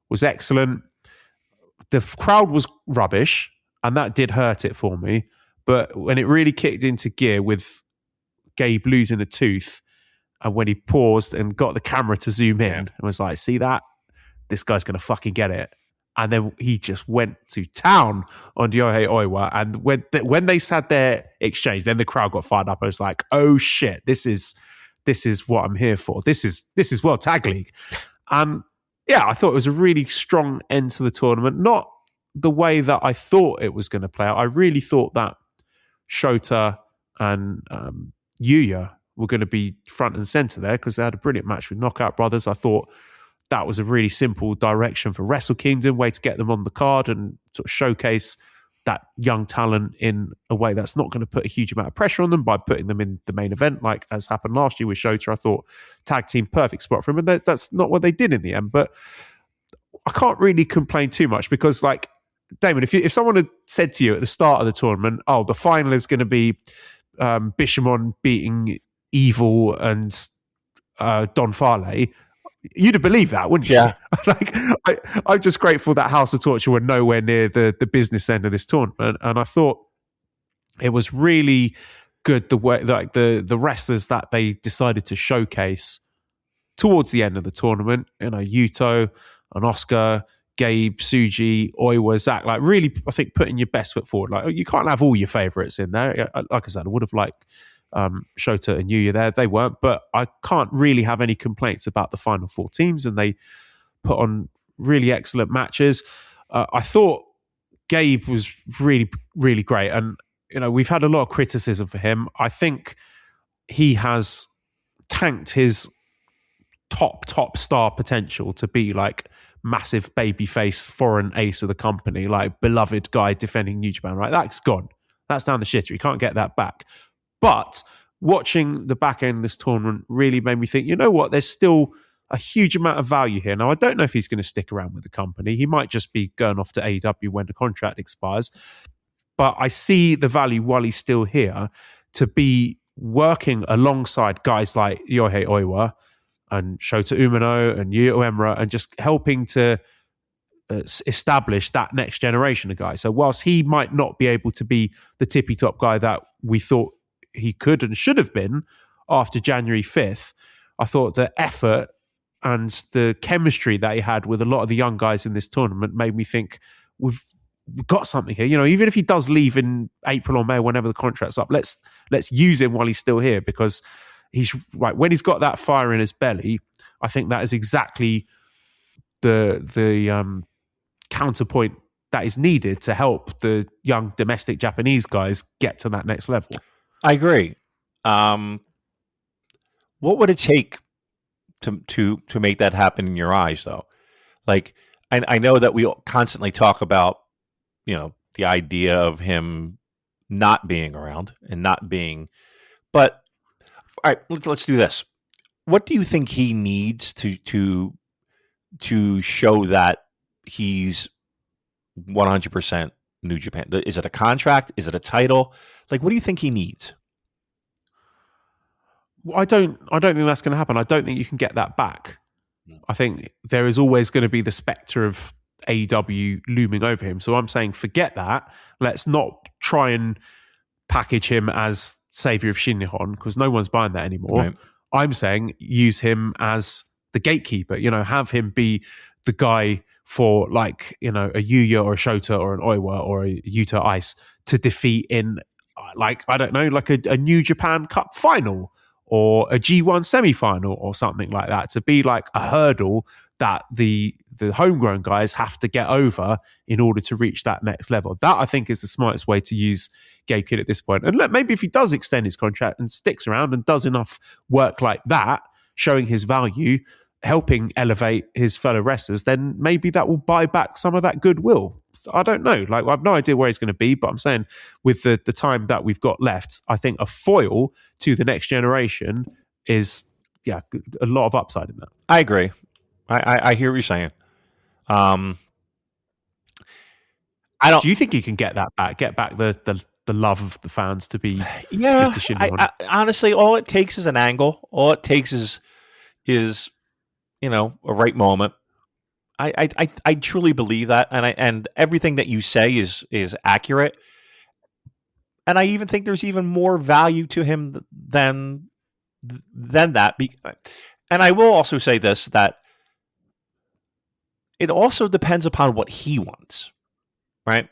was excellent. The crowd was rubbish, and that did hurt it for me. But when it really kicked into gear with Gabe losing a tooth, and when he paused and got the camera to zoom in and was like, see that? This guy's going to fucking get it. And then he just went to town on Ryohei Oiwa. And when they had their exchange, then the crowd got fired up. I was like, oh shit, this is what I'm here for. This is World Tag League. And yeah, I thought it was a really strong end to the tournament. Not the way that I thought it was going to play out. I really thought that Shota and Yuya were going to be front and center there because they had a brilliant match with Knockout Brothers. I thought that was a really simple direction for Wrestle Kingdom, way to get them on the card and sort of showcase that young talent in a way that's not going to put a huge amount of pressure on them by putting them in the main event, like as happened last year with Shota. I thought tag team, perfect spot for him, and that's not what they did in the end. But I can't really complain too much because, like, Damon, if someone had said to you at the start of the tournament, oh, the final is going to be Bishamon beating Evil and Don Farley, you'd have believed that, wouldn't you? Yeah. Like, I'm just grateful that House of Torture were nowhere near the business end of this tournament, and I thought it was really good the way, like the wrestlers that they decided to showcase towards the end of the tournament. You know, Yuto and Oscar, Gabe, Suji, Oiwa, Zach, like really, I think putting your best foot forward. Like, you can't have all your favourites in there. Like I said, I would have liked Shota and Yuya there. They weren't, but I can't really have any complaints about the final four teams, and they put on really excellent matches. I thought Gabe was really, really great, and you know, we've had a lot of criticism for him. I think he has tanked his top star potential to be like massive babyface foreign ace of the company, like beloved guy defending New Japan, right? That's gone. That's down the shitter. You can't get that back. But watching the back end of this tournament really made me think, you know what, there's still a huge amount of value here. Now, I don't know if he's going to stick around with the company. He might just be going off to AEW when the contract expires. But I see the value while he's still here to be working alongside guys like Yohei Oiwa and Shota Umino and Yuya Uemura and just helping to establish that next generation of guys. So whilst he might not be able to be the tippy top guy that we thought he could and should have been after January 5th, I thought the effort and the chemistry that he had with a lot of the young guys in this tournament made me think we've got something here. You know, even if he does leave in April or May, whenever the contract's up, let's use him while he's still here, because he's right when he's got that fire in his belly. I think that is exactly the counterpoint that is needed to help the young domestic Japanese guys get to that next level. I agree. What would it take to make that happen in your eyes, though? Like, I know that we constantly talk about, you know, the idea of him not being around and not being, but all right, let's do this. What do you think he needs to show that he's 100% New Japan? Is it a contract? Is it a title? Like, what do you think he needs? I don't think that's going to happen. I don't think you can get that back. I think there is always going to be the spectre of AEW looming over him. So I'm saying forget that. Let's not try and package him as savior of Shin Nihon, because no one's buying that anymore. Right. I'm saying use him as the gatekeeper. You know, have him be the guy for, like, you know, a Yuya or a Shota or an Oiwa or a Yuta Ice to defeat in, like, I don't know, like a New Japan Cup final or a G1 semi-final or something like that, to be like a hurdle that the homegrown guys have to get over in order to reach that next level. That, I think, is the smartest way to use Gabe Kidd at this point. And look, maybe if he does extend his contract and sticks around and does enough work like that, showing his value, helping elevate his fellow wrestlers, then maybe that will buy back some of that goodwill. I don't know. Like, I have no idea where he's going to be, but I'm saying with the time that we've got left, I think a foil to the next generation is, a lot of upside in that. I agree. I hear what you're saying. I don't. Do you think he can get that back? Get back the love of the fans to be Mr. Shinron? Honestly, all it takes is an angle. All it takes is you know, a right moment. I truly believe that, and everything that you say is accurate. And I even think there's even more value to him than that. And I will also say this, that it also depends upon what he wants, right?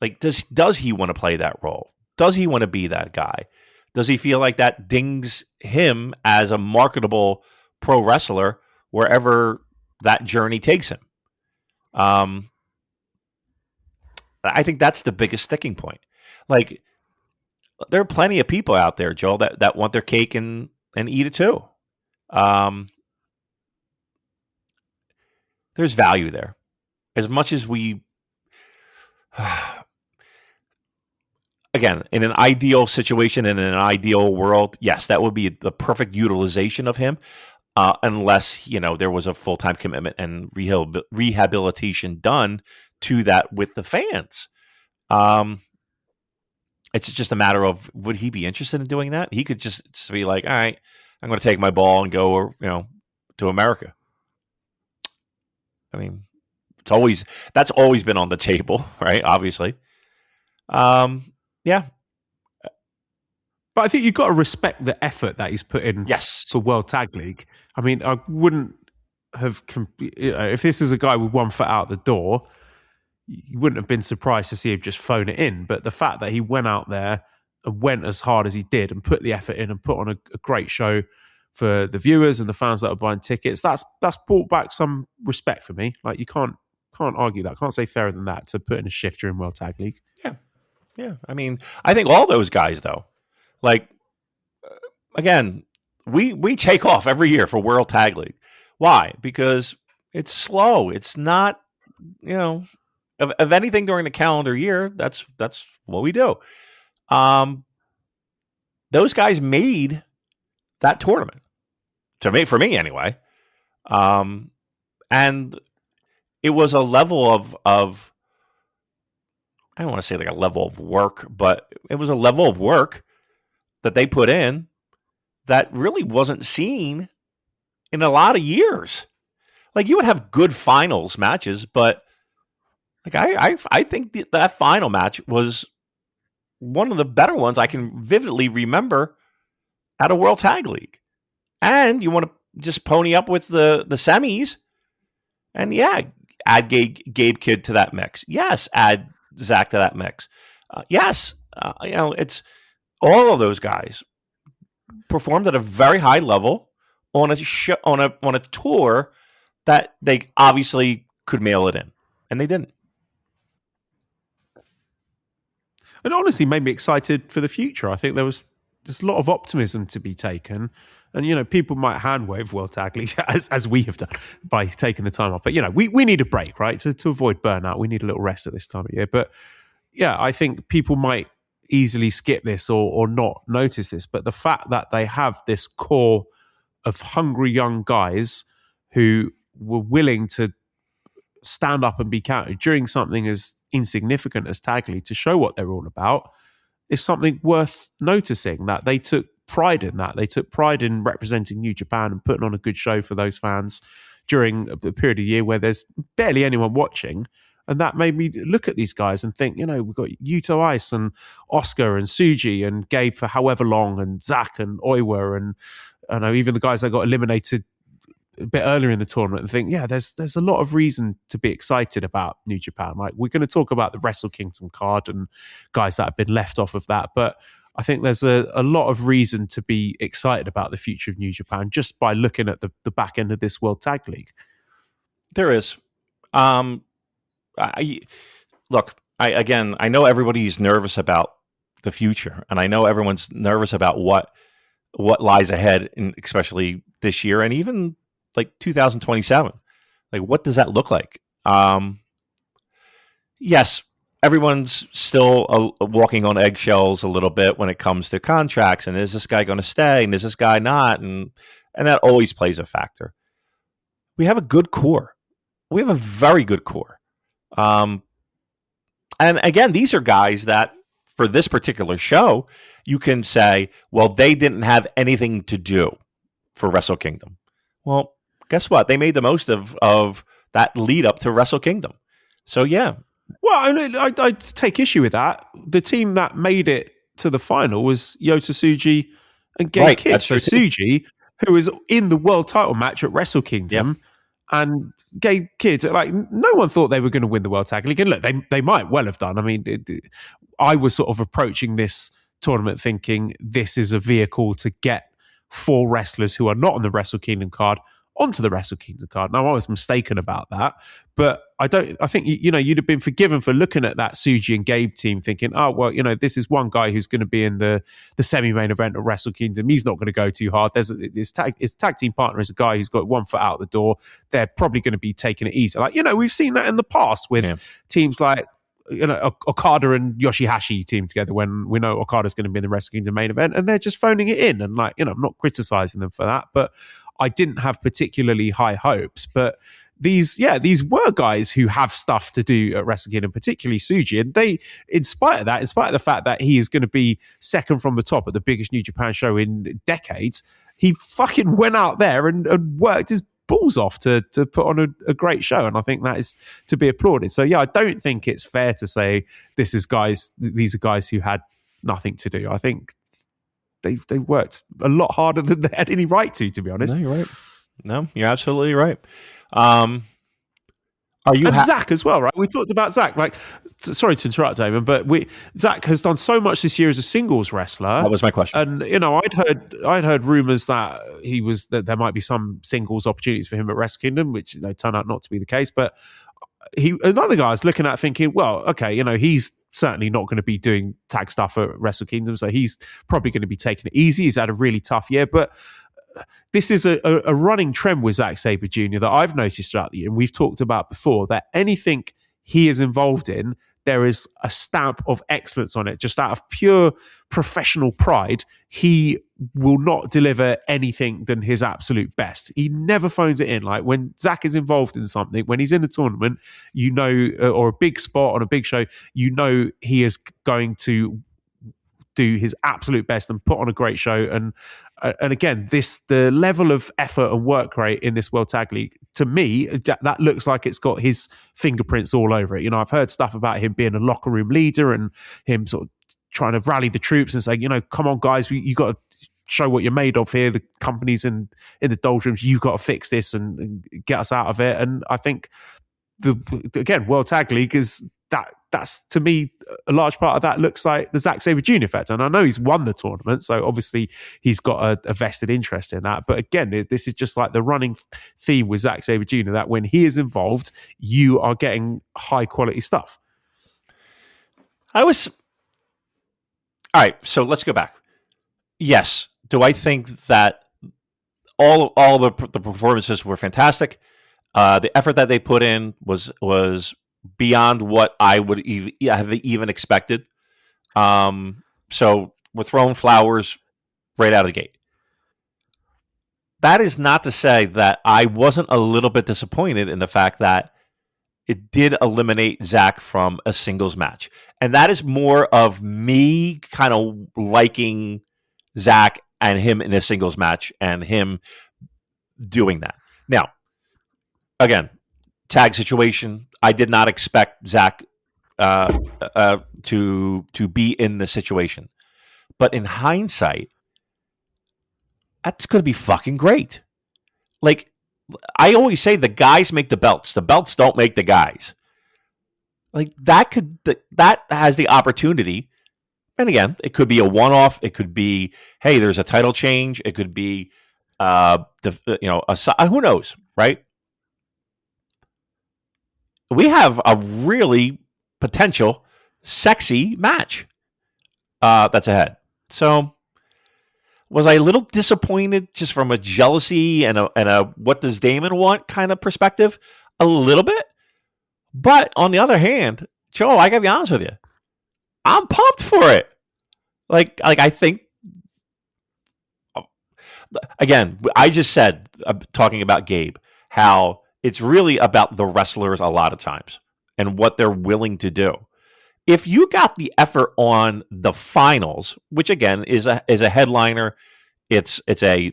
Like, does he want to play that role? Does he want to be that guy? Does he feel like that dings him as a marketable pro wrestler wherever that journey takes him? I think that's the biggest sticking point. Like, there are plenty of people out there, Joel, that want their cake and eat it too. There's value there. As much as we, again, in an ideal situation, in an ideal world, yes, that would be the perfect utilization of him, unless, there was a full-time commitment and rehabilitation done to that with the fans. It's just a matter of, would he be interested in doing that? He could just be like, all right, I'm going to take my ball and go, to America. I mean, that's always been on the table, right? Obviously. Yeah. But I think you've got to respect the effort that he's put in for World Tag League. I mean, I wouldn't have, if this is a guy with one foot out the door, you wouldn't have been surprised to see him just phone it in. But the fact that he went out there and went as hard as he did and put the effort in and put on a great show for the viewers and the fans that are buying tickets, that's brought back some respect for me. Like, you can't argue that. Can't say fairer than that to put in a shift during World Tag League. Yeah. I mean, I think all those guys, though, like, again, we take off every year for World Tag League. Why? Because it's slow. It's not, of anything during the calendar year, that's what we do. Those guys made that tournament, for me anyway. And it was a level of I don't want to say like a level of work, but it was a level of work that they put in that really wasn't seen in a lot of years. Like, you would have good finals matches, but like I think that final match was one of the better ones I can vividly remember at a World Tag League. And you want to just pony up with the semis, and add Gabe Kidd to that mix. Yes, add Zach to that mix. Yes, it's all of those guys performed at a very high level on a tour that they obviously could mail it in, and they didn't. It honestly made me excited for the future. I think there's a lot of optimism to be taken. And, people might hand wave World Tag League as we have done by taking the time off. But, we need a break, right? To avoid burnout, we need a little rest at this time of year. But, I think people might easily skip this or not notice this. But the fact that they have this core of hungry young guys who were willing to stand up and be counted during something as insignificant as Tag League to show what they're all about is something worth noticing, that they took pride in that. They took pride in representing New Japan and putting on a good show for those fans during a period of year where there's barely anyone watching. And that made me look at these guys and think, we've got Yuto Ice and Oscar and Suji and Gabe for however long, and Zach and Oiwa, and I know even the guys that got eliminated a bit earlier in the tournament, and think, there's a lot of reason to be excited about New Japan. Like, we're going to talk about the Wrestle Kingdom card and guys that have been left off of that, but I think there's a lot of reason to be excited about the future of New Japan just by looking at the back end of this World Tag League. There is. I know everybody's nervous about the future, and I know everyone's nervous about what lies ahead, especially this year and even like 2027. Like, what does that look like? Yes, everyone's still walking on eggshells a little bit when it comes to contracts, and is this guy going to stay, and is this guy not, and that always plays a factor. We have a good core. We have a very good core. And again, these are guys that, for this particular show, you can say, well, they didn't have anything to do for Wrestle Kingdom. Well, guess what? They made the most of that lead up to Wrestle Kingdom. So, yeah. Well, I take issue with that. The team that made it to the final was Yota Tsuji and Gabe Kidd. So Tsuji, who was in the world title match at Wrestle Kingdom, and Gabe Kidd, like, no one thought they were going to win the World Tag League. And look, they might well have done. I mean, I was sort of approaching this tournament thinking this is a vehicle to get 4 wrestlers who are not on the Wrestle Kingdom card onto the Wrestle Kingdom card. Now, I was mistaken about that, but I think you'd have been forgiven for looking at that Suji and Gabe team, thinking, oh well, this is one guy who's going to be in the semi-main event of Wrestle Kingdom. He's not going to go too hard. His tag team partner is a guy who's got one foot out the door. They're probably going to be taking it easy. Like we've seen that in the past with teams like Okada and Yoshihashi team together when we know Okada's going to be in the Wrestle Kingdom main event, and they're just phoning it in. And I'm not criticizing them for that, but I didn't have particularly high hopes. But these were guys who have stuff to do at Wrestle Kingdom, particularly Suji. And they, in spite of the fact that he is going to be second from the top at the biggest New Japan show in decades, he fucking went out there and worked his balls off to put on a great show. And I think that is to be applauded. So I don't think it's fair to say these are guys who had nothing to do. I think they worked a lot harder than they had any right to be honest. No, you're right. No, you're absolutely right. Zach as well, right? We talked about Zach. Like, sorry to interrupt, Damon, but Zach has done so much this year as a singles wrestler. That was my question. And I'd heard rumors that that there might be some singles opportunities for him at Wrestle Kingdom, which turned out not to be the case. But another guy I was looking at thinking, well, okay, he's certainly not going to be doing tag stuff at Wrestle Kingdom, so he's probably going to be taking it easy. He's had a really tough year, but this is a running trend with Zack Sabre Jr. that I've noticed throughout the year, and we've talked about before, that anything he is involved in, there is a stamp of excellence on it. Just out of pure professional pride, he will not deliver anything than his absolute best. He never phones it in. Like when Zach is involved in something, when he's in a tournament, or a big spot on a big show, he is going to do his absolute best and put on a great show. And again, the level of effort and work rate in this World Tag League, to me, that looks like it's got his fingerprints all over it. I've heard stuff about him being a locker room leader and him sort of trying to rally the troops and saying, come on guys, you got to show what you're made of here. The company's in the doldrums. You've got to fix this and get us out of it. And I think again, World Tag League is that's to me a large part of that looks like the Zack Sabre Jr. effect. And I know he's won the tournament, so obviously he's got a vested interest in that. But again, this is just like the running theme with Zack Sabre Jr. that when he is involved, you are getting high quality stuff. All right, so let's go back. Yes, do I think that all the performances were fantastic? The effort that they put in was beyond what I would have even expected. So we're throwing flowers right out of the gate. That is not to say that I wasn't a little bit disappointed in the fact that it did eliminate Zach from a singles match. And that is more of me kind of liking Zach and him in a singles match and him doing that. Now, again, tag situation. I did not expect Zach to be in the situation, but in hindsight, that's going to be fucking great. Like I always say, the guys make the belts. The belts don't make the guys. Like that has the opportunity. And again, it could be a one-off. It could be, hey, there's a title change. It could be, who knows, right? We have a really potential sexy match that's ahead. So was I a little disappointed just from a jealousy and a what does Damon want kind of perspective? A little bit. But on the other hand, Joe, I gotta be honest with you. I'm pumped for it. Like I think, again, I just said, talking about Gabe, how it's really about the wrestlers a lot of times and what they're willing to do. If you got the effort on the finals, which again is a headliner, it's a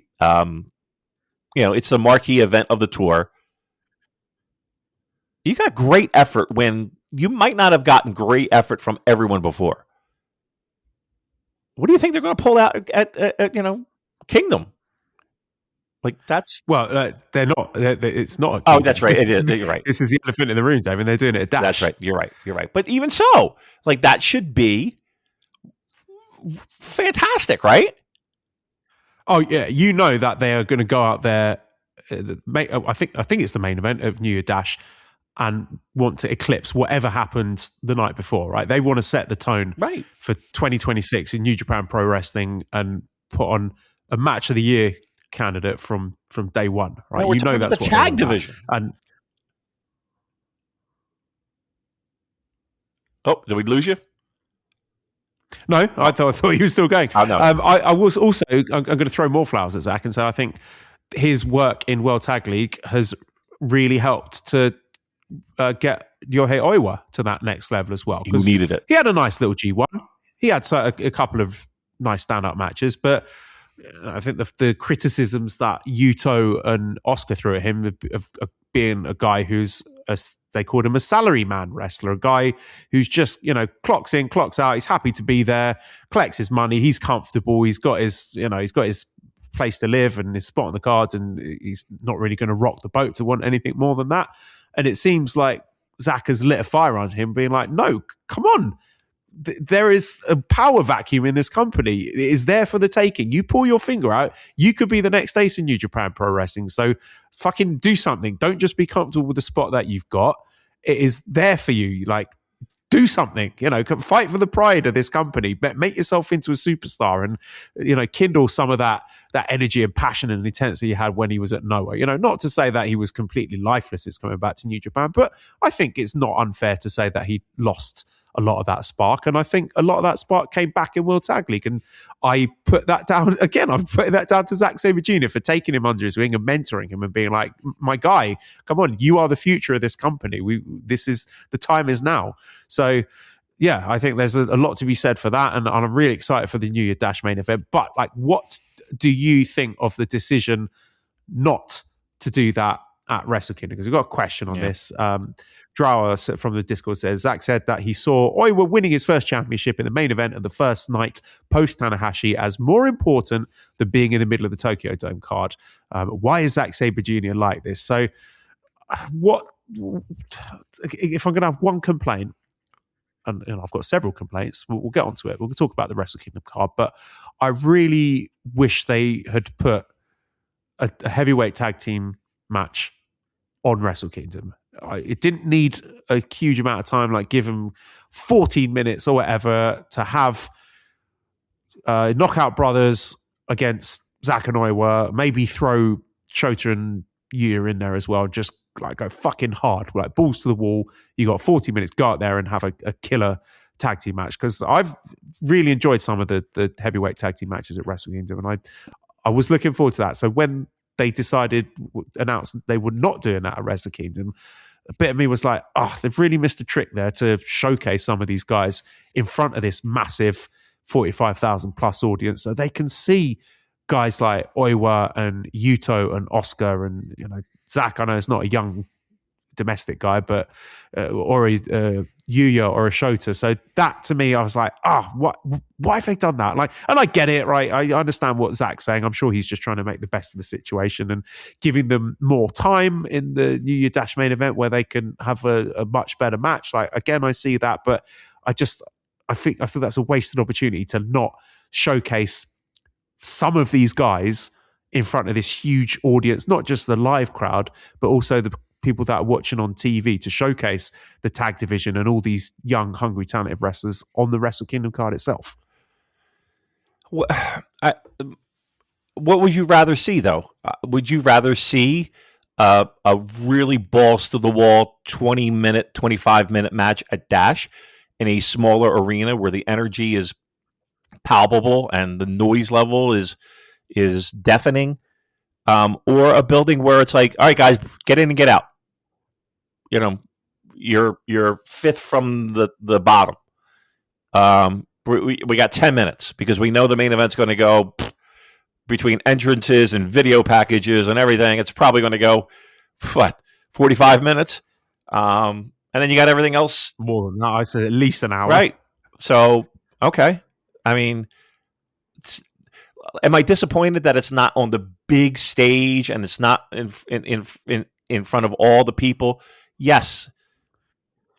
it's the marquee event of the tour. You got great effort when you might not have gotten great effort from everyone before. What do you think they're going to pull out at Kingdom? Like that's they're not. It's not. Oh, that's right. You're right. This is the elephant in the room, David. They're doing it at Dash. That's right. You're right. But even so, like that should be fantastic, right? Oh yeah, you know that they are going to go out there. I think it's the main event of New Year Dash. and want to eclipse whatever happened the night before, right? They want to set the tone Right. for 2026 in New Japan Pro Wrestling and put on a match of the year candidate from day one, right? No, we're talking that's about the what tag division. And oh, did we lose you? no, I thought he was still going. Oh, no. I was also, I'm going to throw more flowers at Zach and say I think his work in World Tag League has really helped to get Yohei Oiwa to that next level as well. He needed it. He had a nice little G1. He had a couple of nice stand-up matches, but I think the criticisms that Yuto and Oscar threw at him of being a guy who's they called him a salary man wrestler, a guy who's just, clocks in, clocks out. He's happy to be there, collects his money. He's comfortable. He's got his place to live and his spot on the cards, and he's not really going to rock the boat to want anything more than that. And it seems like Zach has lit a fire on him, being like, no, come on. There is a power vacuum in this company. It is there for the taking. You pull your finger out, you could be the next ace in New Japan Pro Wrestling. So fucking do something. Don't just be comfortable with the spot that you've got. It is there for you. Like, do something, fight for the pride of this company, make yourself into a superstar and, kindle some of that energy and passion and intensity he had when he was at Noah. Not to say that he was completely lifeless since coming back to New Japan, but I think it's not unfair to say that he lost a lot of that spark. And I think a lot of that spark came back in World Tag League. And I put that down, again, I'm putting that down to Zack Sabre Jr. for taking him under his wing and mentoring him and being like, my guy, come on, you are the future of this company. The time is now. So yeah, I think there's a lot to be said for that. And I'm really excited for the New Year Dash main event. But what do you think of the decision not to do that at Wrestle Kingdom? Because we've got a question on this. Drower from the Discord says, Zach said that he saw Oiwa winning his first championship in the main event of the first night post Tanahashi as more important than being in the middle of the Tokyo Dome card. Why is Zack Sabre Jr. like this? So if I'm going to have one complaint, and I've got several complaints, we'll get onto it. We'll talk about the Wrestle Kingdom card, but I really wish they had put a heavyweight tag team match on Wrestle Kingdom. It didn't need a huge amount of time, like give them 14 minutes or whatever to have Knockout Brothers against Zack and Oiwa, maybe throw Shota and Yuya in there as well, just go fucking hard, like balls to the wall. You got 40 minutes, go out there and have a killer tag team match, because I've really enjoyed some of the heavyweight tag team matches at Wrestle Kingdom, and I was looking forward to that. So when they announced they were not doing that at Wrestle Kingdom, a bit of me was like, they've really missed a trick there to showcase some of these guys in front of this massive 45,000 plus audience, so they can see guys like Oiwa and Yuto and Oscar and Zach. I know it's not a young domestic guy, but or a Yuya or a Shota. So that to me, I was like, why have they done that? And I get it, right? I understand what Zach's saying. I'm sure he's just trying to make the best of the situation and giving them more time in the New Year Dash main event where they can have a much better match. Again, I see that, but I think that's a wasted opportunity to not showcase some of these guys in front of this huge audience, not just the live crowd, but also the people that are watching on TV, to showcase the tag division and all these young, hungry, talented wrestlers on the Wrestle Kingdom card itself. What would you rather see, though? Would you rather see a really balls to the wall 20-minute, 25-minute match at Dash in a smaller arena where the energy is palpable and the noise level is deafening, or a building where it's like, all right, guys, get in and get out. You're fifth from the bottom. We got 10 minutes because we know the main event's going to go between entrances and video packages and everything. It's probably going to go 45 minutes, and then you got everything else. More than that, I said at least an hour. Right. So okay. I mean, am I disappointed that it's not on the big stage and it's not in front of all the people? Yes.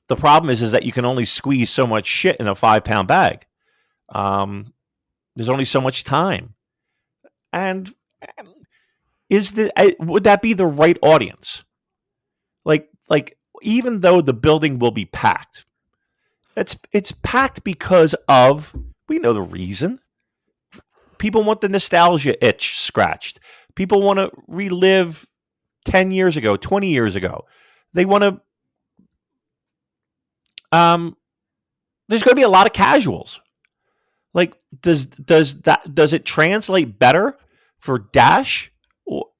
The problem is that you can only squeeze so much shit in a 5-pound bag. There's only so much time. And would that be the right audience? Like even though the building will be packed, it's packed because of, we know the reason. People want the nostalgia itch scratched. People want to relive 10 years ago, 20 years ago. They want to. There's going to be a lot of casuals. Like, does it translate better for Dash?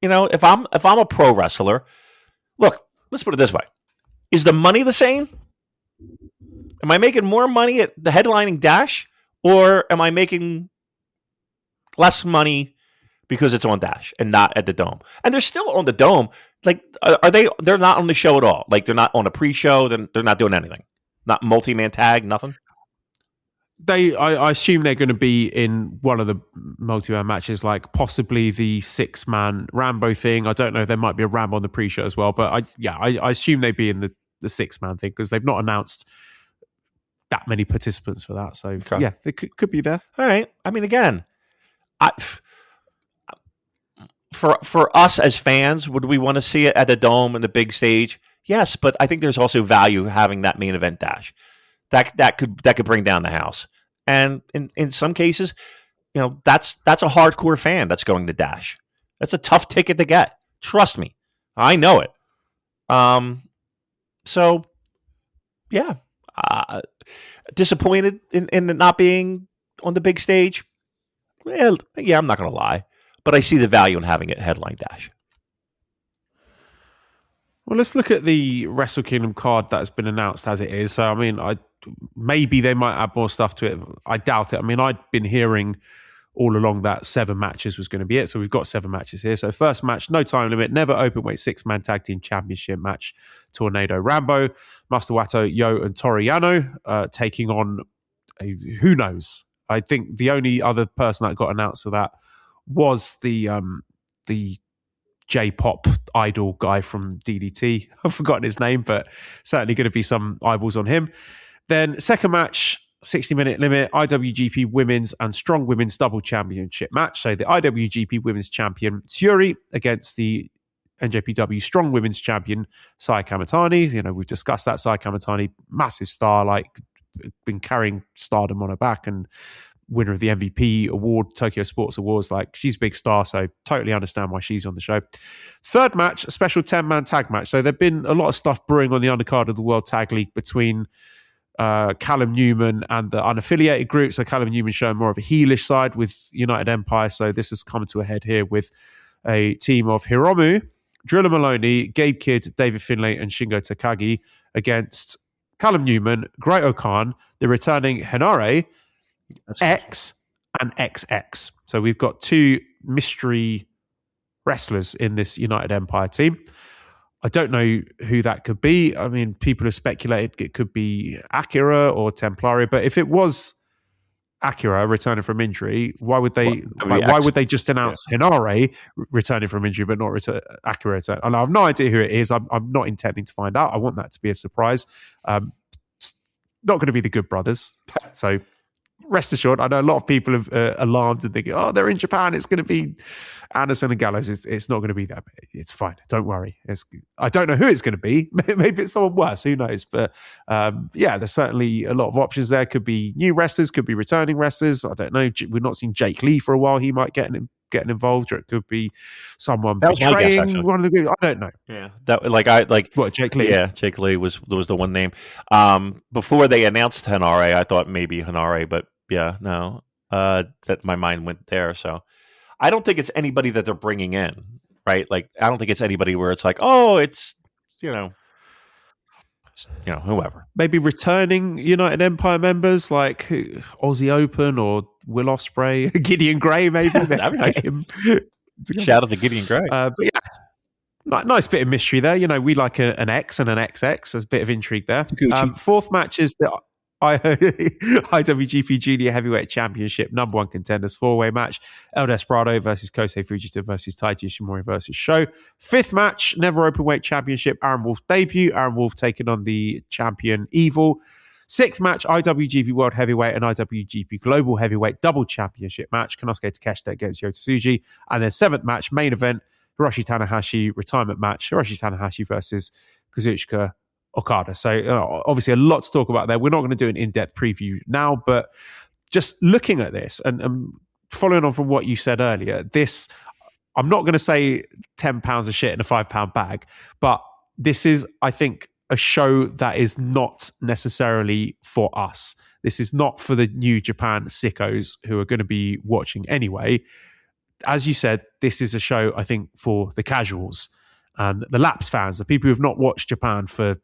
If I'm a pro wrestler, look, let's put it this way: is the money the same? Am I making more money at the headlining Dash, or am I making less money because it's on Dash and not at the Dome? And they're still on the Dome. Like, are they? They're not on the show at all. Like, they're not on a pre-show. They're not doing anything. Not multi-man tag. Nothing. I assume they're going to be in one of the multi-man matches, like possibly the 6-man Rambo thing. I don't know. There might be a Rambo on the pre-show as well, but I assume they'd be in the 6-man thing because they've not announced that many participants for that. So Okay. Yeah, they could be there. All right. I mean, again, for us as fans, would we want to see it at the Dome and the big stage? Yes, but I think there's also value having that main event Dash. That could bring down the house. And in some cases, that's a hardcore fan that's going to Dash. That's a tough ticket to get. Trust me, I know it. So yeah, disappointed in not being on the big stage. Well, yeah, I'm not going to lie, but I see the value in having it headline Dash. Well, let's look at the Wrestle Kingdom card that's been announced as it is. So, I mean, maybe they might add more stuff to it. I doubt it. I mean, I'd been hearing all along that 7 matches was going to be it. So we've got 7 matches here. So first match, no time limit, never open weight 6-man tag team championship match. Tornado Rambo, Master Wato, Yo, and Toriano taking on who knows. I think the only other person that got announced for that was the J-pop idol guy from DDT. I've forgotten his name, but certainly going to be some eyeballs on him. Then second match, 60-minute limit, IWGP Women's and Strong Women's Double Championship match. So the IWGP Women's Champion, Tsuri, against the NJPW Strong Women's Champion, Sai Kamatani. We've discussed that. Sai Kamatani, massive star, like been carrying stardom on her back and winner of the MVP award, Tokyo Sports Awards. Like, she's a big star, so totally understand why she's on the show. Third match, a special 10-man tag match. So there've been a lot of stuff brewing on the undercard of the World Tag League between Callum Newman and the unaffiliated group. So Callum Newman showing more of a heelish side with United Empire. So this has come to a head here with a team of Hiromu, Drilla Maloney, Gabe Kidd, David Finlay, and Shingo Takagi against Callum Newman, Great O'Khan, the returning Henare, X, and XX. So we've got 2 mystery wrestlers in this United Empire team. I don't know who that could be. I mean, people have speculated it could be Akira or Templaria, but if it was Akira returning from injury, why would they just announce Henare returning from injury but not Akira return? And I have no idea who it is. I'm not intending to find out. I want that to be a surprise. It's not going to be the Good Brothers. So rest assured, I know a lot of people have alarmed and thinking, they're in Japan, it's going to be Anderson and Gallows. It's not going to be that. It's fine. Don't worry. I don't know who it's going to be. Maybe it's someone worse. Who knows? But there's certainly a lot of options there. Could be new wrestlers, could be returning wrestlers. I don't know. We've not seen Jake Lee for a while. He might getting involved, or it could be someone betraying one of the groups. I don't know. Yeah, what, Jake Lee? Yeah, Jake Lee was the one name. Before they announced Henare, I thought maybe Henare, but yeah, no. That my mind went there. So I don't think it's anybody that they're bringing in, right? Like, I don't think it's anybody where it's like, it's whoever. Maybe returning United Empire members like Aussie Open or Will Ospreay, Gideon Gray, maybe. That'd be nice. Shout out to Gideon Gray. But yeah, nice bit of mystery there. We like an X and an XX. There's a bit of intrigue there. Fourth match is the IWGP Junior Heavyweight Championship number 1 contenders 4-way match. El Desperado versus Kosei Fujita versus Taiji Ishimori versus Sho. Fifth match, never openweight championship. Aaron Wolf debut. Aaron Wolf taking on the champion Evil. Sixth match, IWGP World Heavyweight and IWGP Global Heavyweight double championship match. Konosuke Takeshita against Yota Tsuji. And then seventh match, main event, Hiroshi Tanahashi retirement match. Hiroshi Tanahashi versus Kazuchika Okada. So obviously a lot to talk about there. We're not going to do an in-depth preview now, but just looking at this and following on from what you said earlier, this, I'm not going to say £10 of shit in a £5 bag, but this is, I think, a show that is not necessarily for us. This is not for the New Japan sickos who are going to be watching anyway. As you said, this is a show, I think, for the casuals and the lapsed fans, the people who have not watched Japan for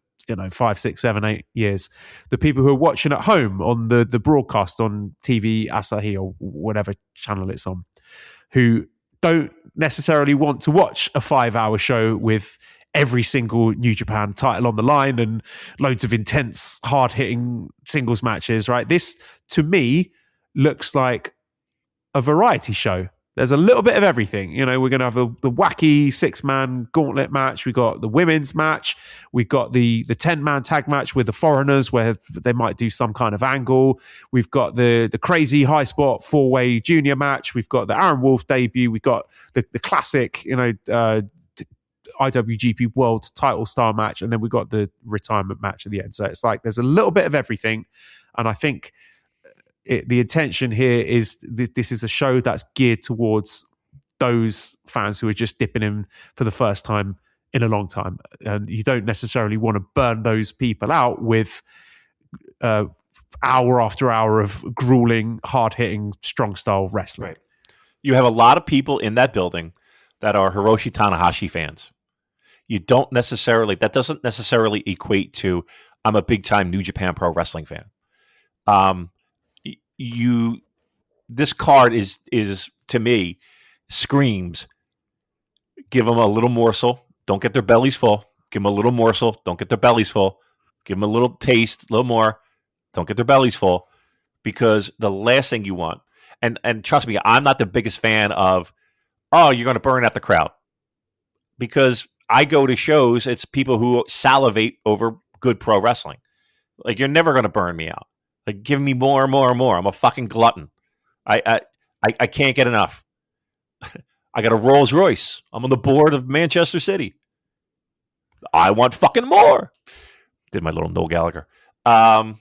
5, 6, 7, 8 years, the people who are watching at home on the broadcast on TV Asahi or whatever channel it's on, who don't necessarily want to watch a 5-hour show with every single New Japan title on the line and loads of intense, hard-hitting singles matches, right? This, to me, looks like a variety show. There's a little bit of everything. We're going to have the wacky 6-man gauntlet match. We got the women's match. We got the 10-man tag match with the foreigners where they might do some kind of angle. We've got the crazy high spot 4-way junior match. We've got the Aaron Wolf debut. We got the classic, IWGP World title star match. And then we got the retirement match at the end. So it's like there's a little bit of everything. And I think the intention here is this is a show that's geared towards those fans who are just dipping in for the first time in a long time. And you don't necessarily want to burn those people out with hour after hour of grueling, hard-hitting, strong-style wrestling. Right. You have a lot of people in that building that are Hiroshi Tanahashi fans. That doesn't necessarily equate to, I'm a big-time New Japan Pro Wrestling fan. This card is to me screams, give them a little morsel, don't get their bellies full. Give them a little morsel, don't get their bellies full. Give them a little taste, a little more, don't get their bellies full. Because the last thing you want, and trust me, I'm not the biggest fan of, you're going to burn out the crowd. Because I go to shows, it's people who salivate over good pro wrestling. Like, you're never going to burn me out. Like, give me more and more and more. I'm a fucking glutton. I can't get enough. I got a Rolls Royce. I'm on the board of Manchester City. I want fucking more. Did my little Noel Gallagher. Yeah.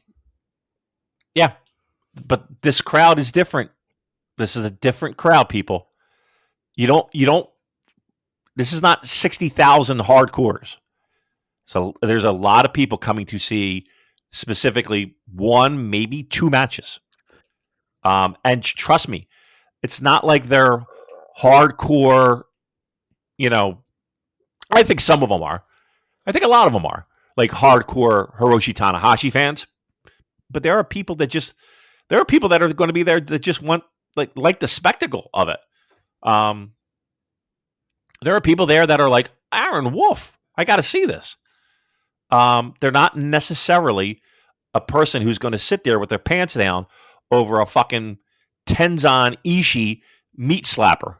But this crowd is different. This is a different crowd, people. You don't, this is not 60,000 hardcores. So there's a lot of people coming to see specifically 1, maybe 2 matches. And trust me, it's not like they're hardcore, I think some of them are. I think a lot of them are like hardcore Hiroshi Tanahashi fans. But there are people that are going to be there that just want like the spectacle of it. There are people there that are like, Aaron Wolf, I got to see this. They're not necessarily a person who's going to sit there with their pants down over a fucking Tenzan Ishii meat slapper.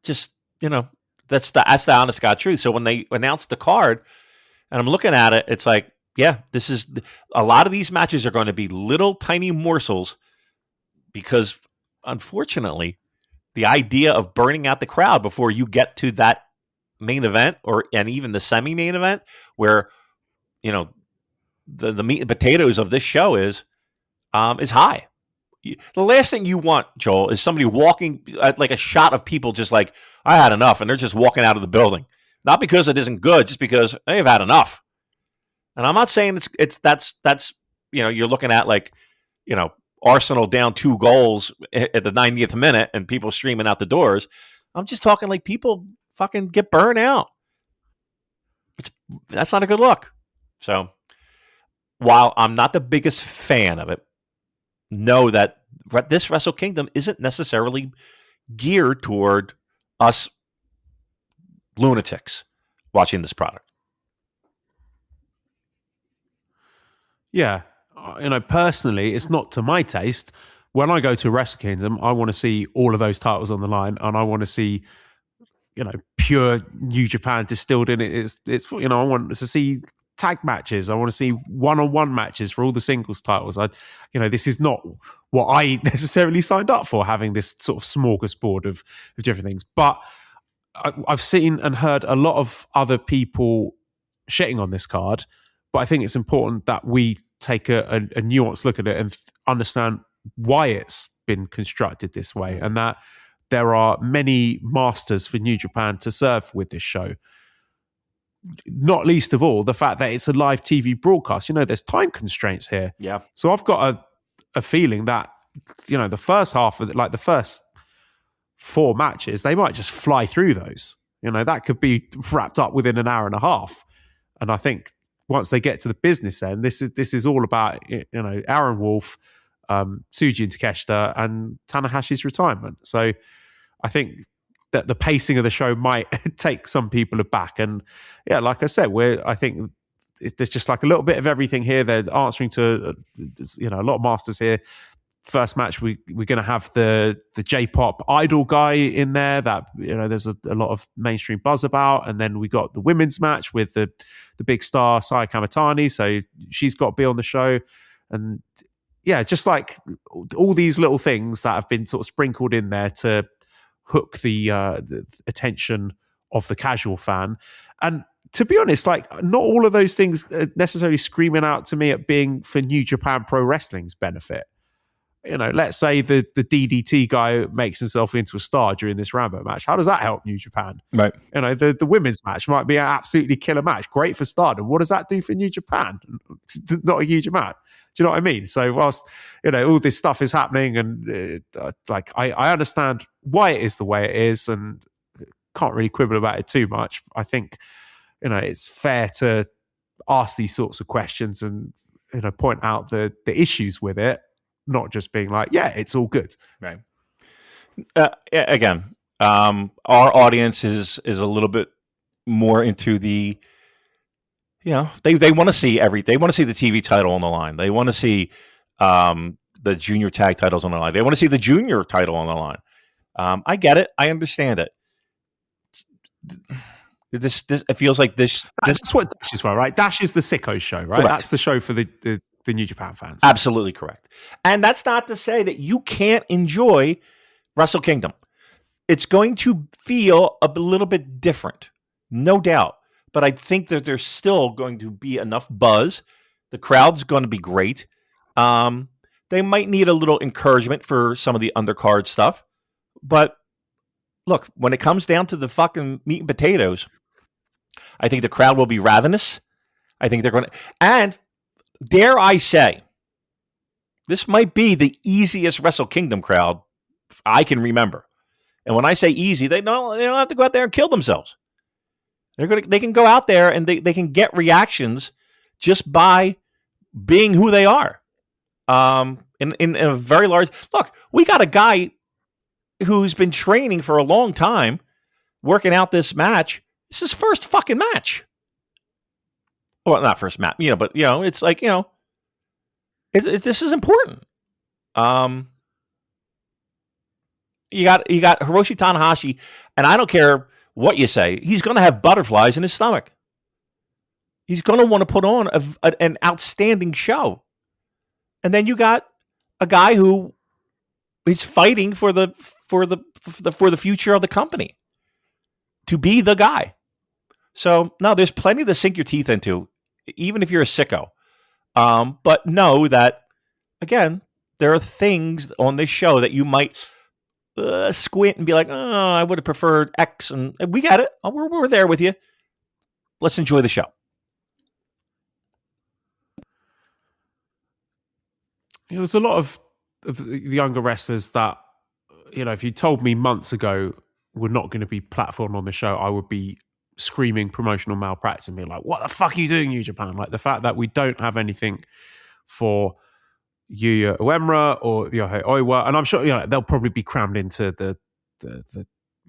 Just, that's the honest God truth. So when they announced the card and I'm looking at it, it's like, yeah, this is a lot of these matches are going to be little tiny morsels because unfortunately the idea of burning out the crowd before you get to that main event and even the semi-main event where, the meat and potatoes of this show is high. The last thing you want, Joel, is somebody walking like a shot of people just like, I had enough, and they're just walking out of the building. Not because it isn't good, just because they've had enough. And I'm not saying that's you're looking at like, Arsenal down 2 goals at the 90th minute and people streaming out the doors. I'm just talking like people fucking get burned out. That's not a good look. So while I'm not the biggest fan of it, know that this Wrestle Kingdom isn't necessarily geared toward us lunatics watching this product. Yeah. Personally, it's not to my taste. When I go to Wrestle Kingdom, I want to see all of those titles on the line, and I want to see, pure New Japan distilled in it. It's I want to see tag matches. I want to see one-on-one matches for all the singles titles. This is not what I necessarily signed up for, having this sort of smorgasbord of different things. But I've seen and heard a lot of other people shitting on this card, but I think it's important that we take a nuanced look at it and understand why it's been constructed this way, and that there are many masters for New Japan to serve with this show. Not least of all, the fact that it's a live TV broadcast. There's time constraints here. Yeah. So I've got a feeling that, the first half of the first 4 matches, they might just fly through those. That could be wrapped up within an hour and a half. And I think once they get to the business end, this is all about, Aaron Wolf, Tsuji and Takeshita, and Tanahashi's retirement. So I think that the pacing of the show might take some people aback. And yeah, like I said, I think there's just like a little bit of everything here. They're answering to, a lot of masters here. First match, we're going to have the J-pop idol guy in there that, there's a lot of mainstream buzz about. And then we got the women's match with the big star, Saya Kamitani. So she's got to be on the show. And yeah, just like all these little things that have been sort of sprinkled in there to hook the attention of the casual fan. And to be honest, like, not all of those things are necessarily screaming out to me at being for New Japan Pro Wrestling's benefit. Let's say the DDT guy makes himself into a star during this Rambo match. How does that help New Japan? Right. The women's match might be an absolutely killer match. Great for Stardom. What does that do for New Japan? Not a huge amount. Do you know what I mean? So whilst, all this stuff is happening and I understand why it is the way it is and can't really quibble about it too much. I think, it's fair to ask these sorts of questions and, point out the issues with it. Not just being like, yeah, it's all good. Right. Again, our audience is a little bit more into the, they want to see they want to see the TV title on the line. They want to see the junior tag titles on the line. They want to see the junior title on the line. I get it. I understand it. This it feels like this. That's what Dash is for, right? Dash is the sicko show, right? Correct. That's the show for the New Japan fans. Absolutely correct. And that's not to say that you can't enjoy Wrestle Kingdom. It's going to feel a little bit different, no doubt. But I think that there's still going to be enough buzz. The crowd's going to be great. They might need a little encouragement for some of the undercard stuff. But look, when it comes down to the fucking meat and potatoes, I think the crowd will be ravenous. I think they're going to... And dare I say, this might be the easiest Wrestle Kingdom crowd I can remember. And when I say easy, they don't have to go out there and kill themselves. They can go out there and they can get reactions just by being who they are. In a very large... Look, we got a guy who's been training for a long time, working out this match. This is his first fucking match. Well, not first match, but it's like, this is important. You got Hiroshi Tanahashi, and I don't care what you say, he's going to have butterflies in his stomach. He's going to want to put on an outstanding show. And then you got a guy who is fighting for the future of the company to be the guy. So no, there's plenty to sink your teeth into, even if you're a sicko. But know that, again, there are things on this show that you might squint and be like, oh, I would have preferred X. And we got it. We're there with you. Let's enjoy the show. There's a lot of the younger wrestlers that, if you told me months ago we're not going to be platformed on the show, I would be screaming promotional malpractice and being like, what the fuck are you doing, New Japan? Like, the fact that we don't have anything for Yuya Uemura or Yohei Oiwa, and I'm sure they'll probably be crammed into the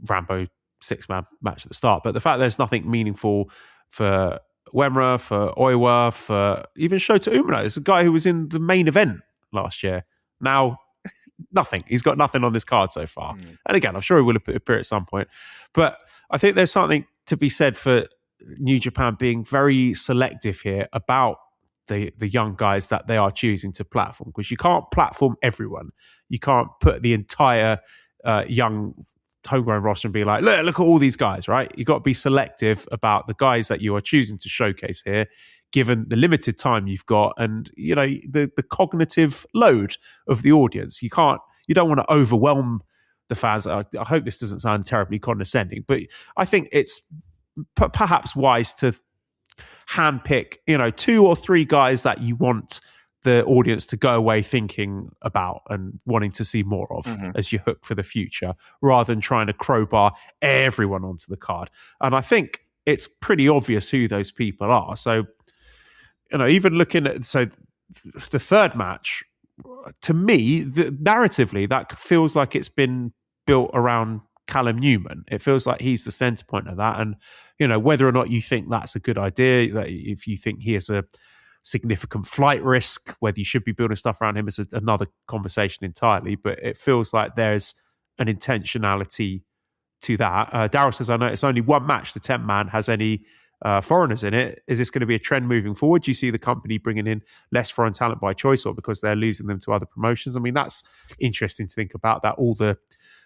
Rambo 6-man match at the start, but the fact there's nothing meaningful for Uemura, for Oiwa, for even Shota Umino. It's a guy who was in the main event last year. Now, nothing. He's got nothing on this card so far. And again, I'm sure he will appear at some point. But I think there's something to be said for New Japan being very selective here about the young guys that they are choosing to platform, because you can't platform everyone. You can't put the entire young homegrown roster and be like, look at all these guys, right? You've got to be selective about the guys that you are choosing to showcase here, given the limited time you've got and, the cognitive load of the audience. You don't want to overwhelm the fans. I hope this doesn't sound terribly condescending, but I think it's perhaps wise to handpick, 2 or 3 guys that you want the audience to go away thinking about and wanting to see more of as you hook for the future, rather than trying to crowbar everyone onto the card. And I think it's pretty obvious who those people are. So, even looking at the third match, to me, narratively, that feels like it's been built around Callum Newman. It feels like he's the center point of that. And, whether or not you think that's a good idea, that if you think he has a significant flight risk, whether you should be building stuff around him is another conversation entirely. But it feels like there's an intentionality to that. Daryl says, I know it's only one match. The 10-man has any foreigners in it. Is this going to be a trend moving forward? Do you see the company bringing in less foreign talent by choice or because they're losing them to other promotions? I mean, that's interesting to think about, that all the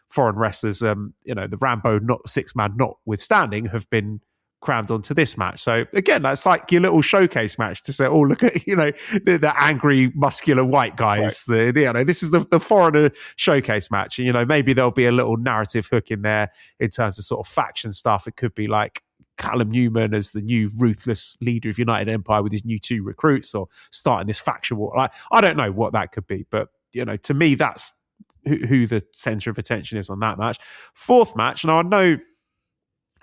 foreign wrestlers, the Rambo 6-man notwithstanding, have been crammed onto this match. So again, that's like your little showcase match to say, oh, look at, the angry, muscular white guys. Right. This is the foreigner showcase match. And, maybe there'll be a little narrative hook in there in terms of sort of faction stuff. It could be like Callum Newman as the new ruthless leader of United Empire with his new 2 recruits, or starting this faction war. Like, I don't know what that could be, but to me, that's who the center of attention is on that match. Fourth match, now I know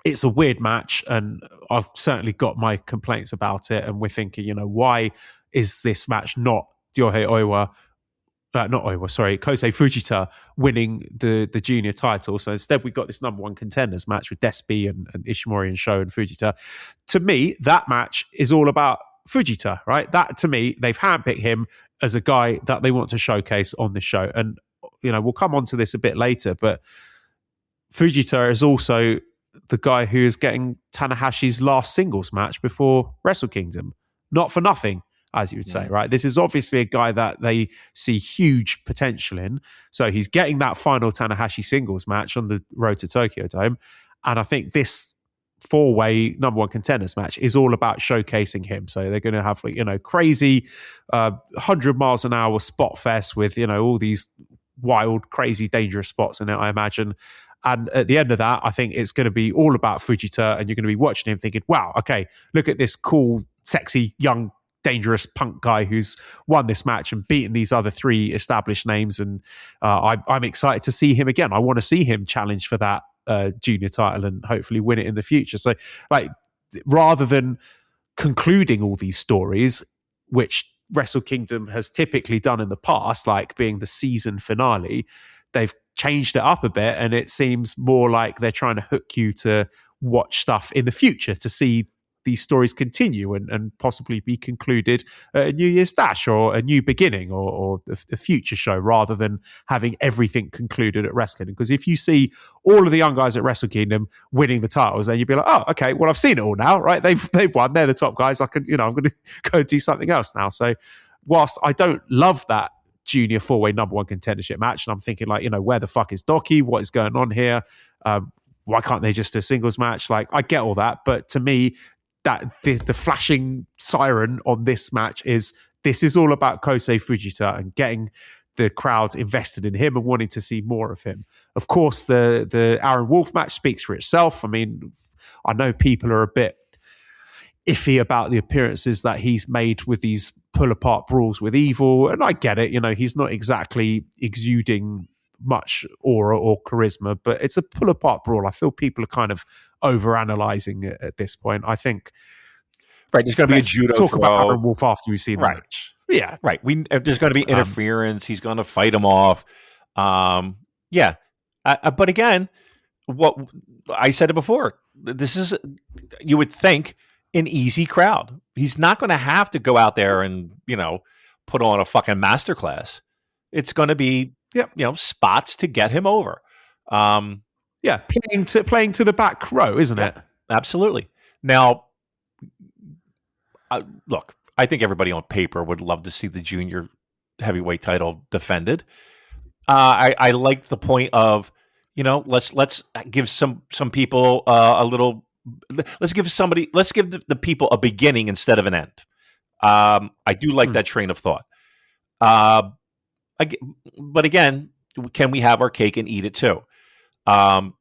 it's a weird match, and I've certainly got my complaints about it. And we're thinking, why is this match not Kosei Fujita winning the junior title? So instead, we got this number 1 contenders match with Despi and Ishimori and Sho and Fujita. To me, that match is all about Fujita, right? That, to me, they've handpicked him as a guy that they want to showcase on this show. And, we'll come on to this a bit later, but Fujita is also the guy who is getting Tanahashi's last singles match before Wrestle Kingdom. Not for nothing, as you would say, right? This is obviously a guy that they see huge potential in. So he's getting that final Tanahashi singles match on the road to Tokyo Dome. And I think this 4-way number 1 contenders match is all about showcasing him. So they're going to have, crazy 100 miles an hour spot fest with, all these wild, crazy, dangerous spots in it, I imagine. And at the end of that, I think it's going to be all about Fujita, and you're going to be watching him thinking, wow, okay, look at this cool, sexy, young, dangerous punk guy who's won this match and beaten these other 3 established names. And I'm excited to see him again. I want to see him challenge for that junior title and hopefully win it in the future. So, rather than concluding all these stories, which Wrestle Kingdom has typically done in the past, like being the season finale, they've changed it up a bit, and it seems more like they're trying to hook you to watch stuff in the future to see these stories continue and possibly be concluded at a New Year's Dash or a new beginning or a future show, rather than having everything concluded at Wrestle Kingdom. Because if you see all of the young guys at Wrestle Kingdom winning the titles, then you'd be like, oh, okay, well, I've seen it all now, right? They've won. They're the top guys. I'm going to go do something else now. So whilst I don't love that junior 4-way number 1 contendership match, and I'm thinking where the fuck is Doki? What is going on here? Why can't they just do a singles match? I get all that, but to me, that the flashing siren on this match is all about Kosei Fujita and getting the crowd invested in him and wanting to see more of him. Of course, the Aaron Wolf match speaks for itself. I mean, I know people are a bit iffy about the appearances that he's made with these pull-apart brawls with Evil, and I get it. He's not exactly exuding much aura or charisma, but it's a pull-apart brawl. I feel people are kind of over-analysing it at this point. I think... Right, there's going to be a judo talk throw. About Aaron Wolf after we've seen the match. Yeah. Right. There's going to be interference. He's going to fight him off. Yeah. But again, what I said it before, this is, you would think, an easy crowd. He's not going to have to go out there and, put on a fucking masterclass. It's going to be, spots to get him over. Playing to the back row, isn't it? Absolutely. Now, look, I think everybody on paper would love to see the junior heavyweight title defended. I like the point of, let's give some people a little. Let's give the people a beginning instead of an end. I do like that train of thought. But again, can we have our cake and eat it too?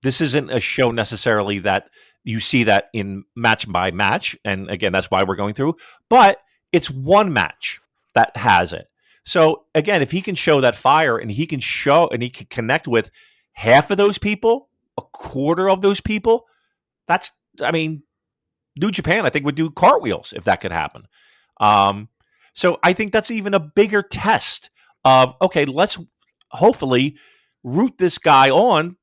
This isn't a show necessarily that you see that in match by match. And again, that's why we're going through. But it's one match that has it. So again, if he can show that fire and he can connect with half of those people, a quarter of those people, New Japan, I think, would do cartwheels if that could happen. So I think that's even a bigger test of, okay, let's hopefully root this guy on,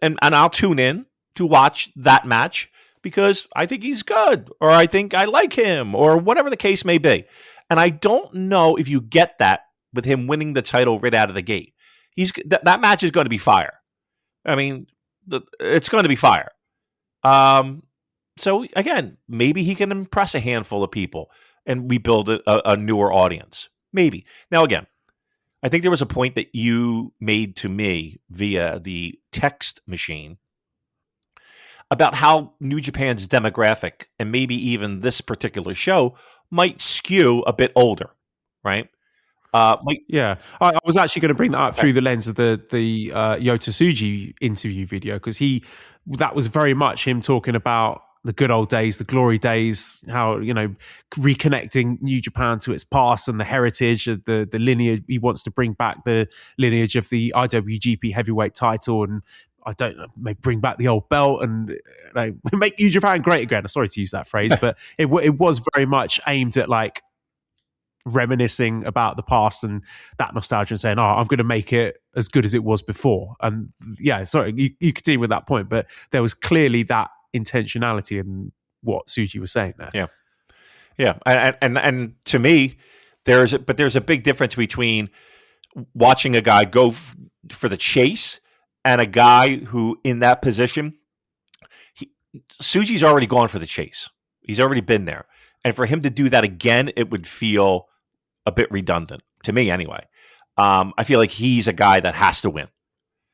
and I'll tune in to watch that match because I think he's good, or I think I like him, or whatever the case may be. And I don't know if you get that with him winning the title right out of the gate. That match is going to be fire. I mean, it's going to be fire. So again, maybe he can impress a handful of people and we build a newer audience. Maybe. Now, again, I think there was a point that you made to me via the text machine about how New Japan's demographic and maybe even this particular show might skew a bit older, right? I was actually going to bring that up through the lens of the Yota Tsuji interview video, because that was very much him talking about the good old days, the glory days, how, reconnecting New Japan to its past and the heritage of the lineage. He wants to bring back the lineage of the IWGP heavyweight title, and I don't know, maybe bring back the old belt and make New Japan great again. I'm sorry to use that phrase, but it was very much aimed at like reminiscing about the past and that nostalgia and saying, I'm going to make it as good as it was before. And yeah, sorry, you continue with that point, but there was clearly that intentionality in what Tsuji was saying there. Yeah. And to me, there's a big difference between watching a guy go for the chase and a guy who, in that position, Tsuji's already gone for the chase. He's already been there. And for him to do that again, it would feel a bit redundant to me anyway. I feel like he's a guy that has to win.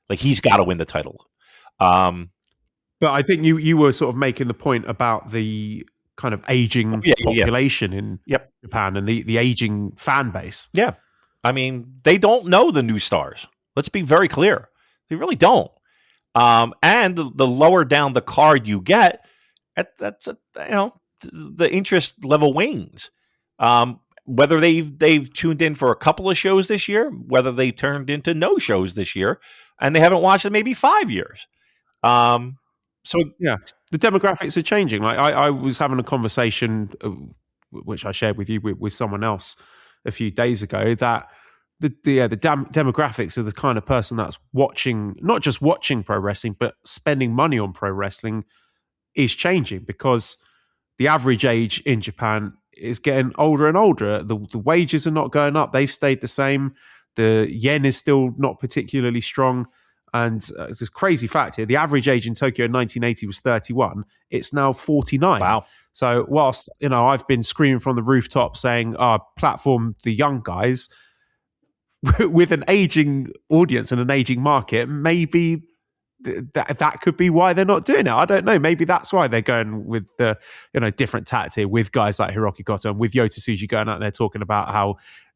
Like, he's got to win the title. But I think you were sort of making the point about the kind of aging population in Japan and the aging fan base. Yeah. I mean, they don't know the new stars. Let's be very clear. They really don't. And the lower down the card you get, the interest level wanes. Whether they've tuned in for a couple of shows this year, whether they turned into no shows this year, and they haven't watched in maybe 5 years. So yeah, the demographics are changing. Like I was having a conversation, which I shared with you with someone else a few days ago, that the demographics of the kind of person that's watching, not just watching pro wrestling, but spending money on pro wrestling is changing, because the average age in Japan is getting older and older. The wages are not going up. They've stayed the same. The yen is still not particularly strong. And it's a crazy fact here. The average age in Tokyo in 1980 was 31. It's now 49. Wow. So whilst, I've been screaming from the rooftop saying, platform the young guys, with an aging audience and an aging market, maybe that could be why they're not doing it. I don't know. Maybe that's why they're going with the different tactic with guys like Hiroki Goto and with Yota Tsuji going out there talking about how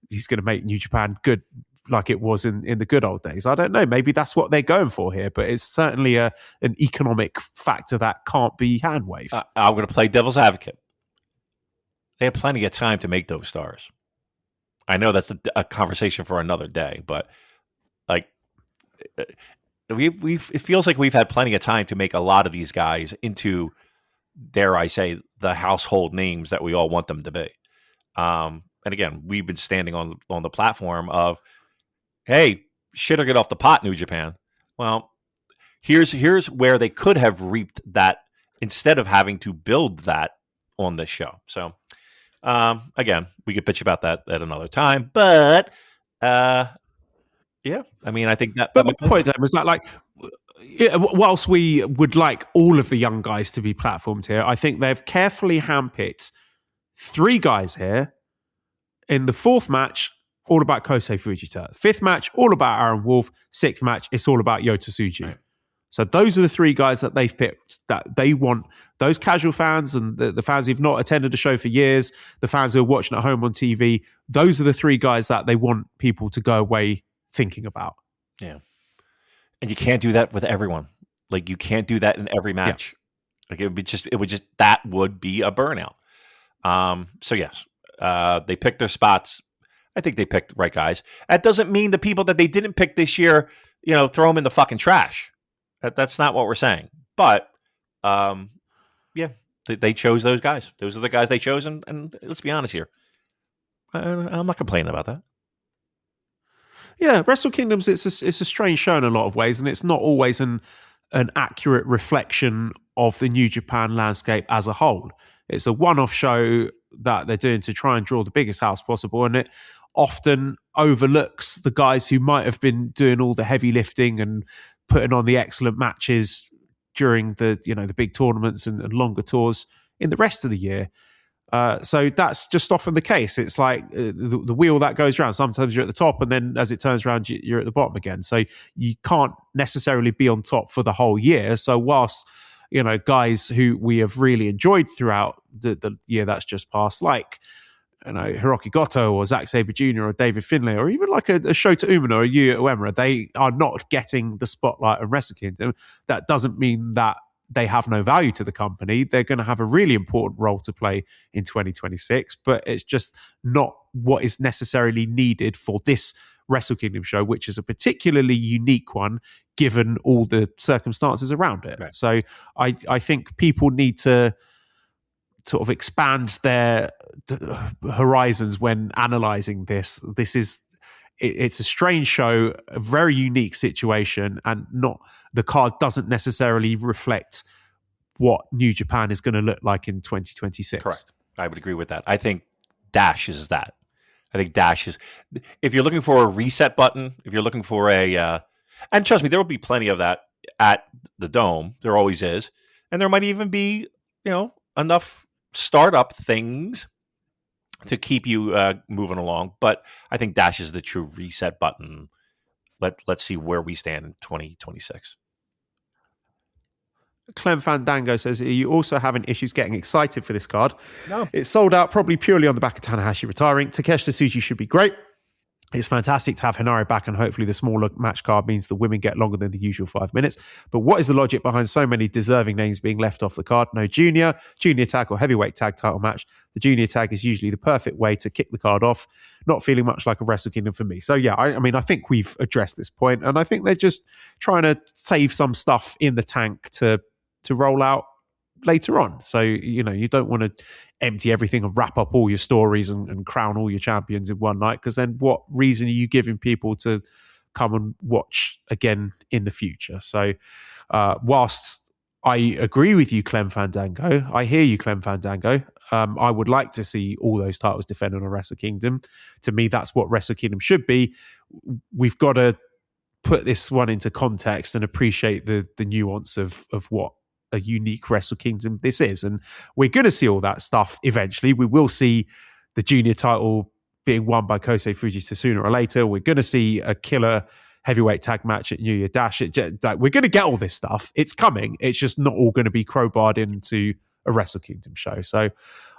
he's going to make New Japan good like it was in the good old days. I don't know. Maybe that's what they're going for here, but it's certainly an economic factor that can't be hand waved. I'm going to play devil's advocate. They have plenty of time to make those stars. I know that's a conversation for another day, but like it feels like we've had plenty of time to make a lot of these guys into, dare I say, the household names that we all want them to be. And again, we've been standing on the platform of, hey, shit or get off the pot, New Japan. Well, here's where they could have reaped that instead of having to build that on this show. So, again, we could bitch about that at another time, but yeah, I mean, I think that. But my point was that, like, whilst we would like all of the young guys to be platformed here, I think they've carefully handpicked 3 guys here. In the 4th match, all about Kosei Fujita. 5th match, all about Aaron Wolf. 6th match, it's all about Yota Tsuji. Right. So those are the 3 guys that they've picked that they want those casual fans and the fans who've not attended a show for years, the fans who are watching at home on TV. Those are the 3 guys that they want people to go away thinking about. Yeah. And you can't do that with everyone. Like, you can't do that in every match. Yeah. Like, that would be a burnout. So yes, they picked their spots. I think they picked the right guys. That doesn't mean the people that they didn't pick this year, throw them in the fucking trash. That's not what we're saying. But, they chose those guys. Those are the guys they chose. And let's be honest here. I'm not complaining about that. Yeah, Wrestle Kingdoms, it's a strange show in a lot of ways, and it's not always an accurate reflection of the New Japan landscape as a whole. It's a one-off show that they're doing to try and draw the biggest house possible, and it often overlooks the guys who might have been doing all the heavy lifting and putting on the excellent matches during the big tournaments and longer tours in the rest of the year. So that's just often the case. It's like the wheel that goes around. Sometimes you're at the top, and then as it turns around, you're at the bottom again. So you can't necessarily be on top for the whole year. So whilst guys who we have really enjoyed throughout the year that's just passed, like Hiroki Goto or Zack Sabre Jr. or David Finlay, or even like a Shota Umino or Yuya Uemura, they are not getting the spotlight of Wrestle Kingdom. That doesn't mean that they have no value to the company. They're going to have a really important role to play in 2026, but it's just not what is necessarily needed for this Wrestle Kingdom show, which is a particularly unique one given all the circumstances around it. Right. So I think people need to sort of expand their horizons when analyzing this. It's a strange show, a very unique situation, and the card doesn't necessarily reflect what New Japan is going to look like in 2026. Correct. I would agree with that. I think Dash is that. I think Dash is, if you're looking for a reset button, if you're looking for and trust me, there will be plenty of that at the Dome. There always is. And there might even be, enough startup things to keep you moving along. But I think Dash is the true reset button. Let's see where we stand in 2026. Clem Fandango says, are you also having issues getting excited for this card? No. It's sold out probably purely on the back of Tanahashi retiring. Takeshita Tsuji should be great. It's fantastic to have Hinari back, and hopefully the smaller match card means the women get longer than the usual 5 minutes. But what is the logic behind so many deserving names being left off the card? No junior tag or heavyweight tag title match. The junior tag is usually the perfect way to kick the card off. Not feeling much like a Wrestle Kingdom for me. So yeah, I mean, I think we've addressed this point, and I think they're just trying to save some stuff in the tank to roll out later on. So, you don't want to empty everything and wrap up all your stories and crown all your champions in one night, because then what reason are you giving people to come and watch again in the future? So whilst I agree with you, Clem Fandango, I hear you, Clem Fandango, I would like to see all those titles defended on Wrestle Kingdom. To me, that's what Wrestle Kingdom should be. We've got to put this one into context and appreciate the nuance of what a unique Wrestle Kingdom this is. And we're going to see all that stuff eventually. We will see the junior title being won by Kosei Fujita sooner or later. We're going to see a killer heavyweight tag match at New Year Dash. We're going to get all this stuff. It's coming. It's just not all going to be crowbarred into a Wrestle Kingdom show. So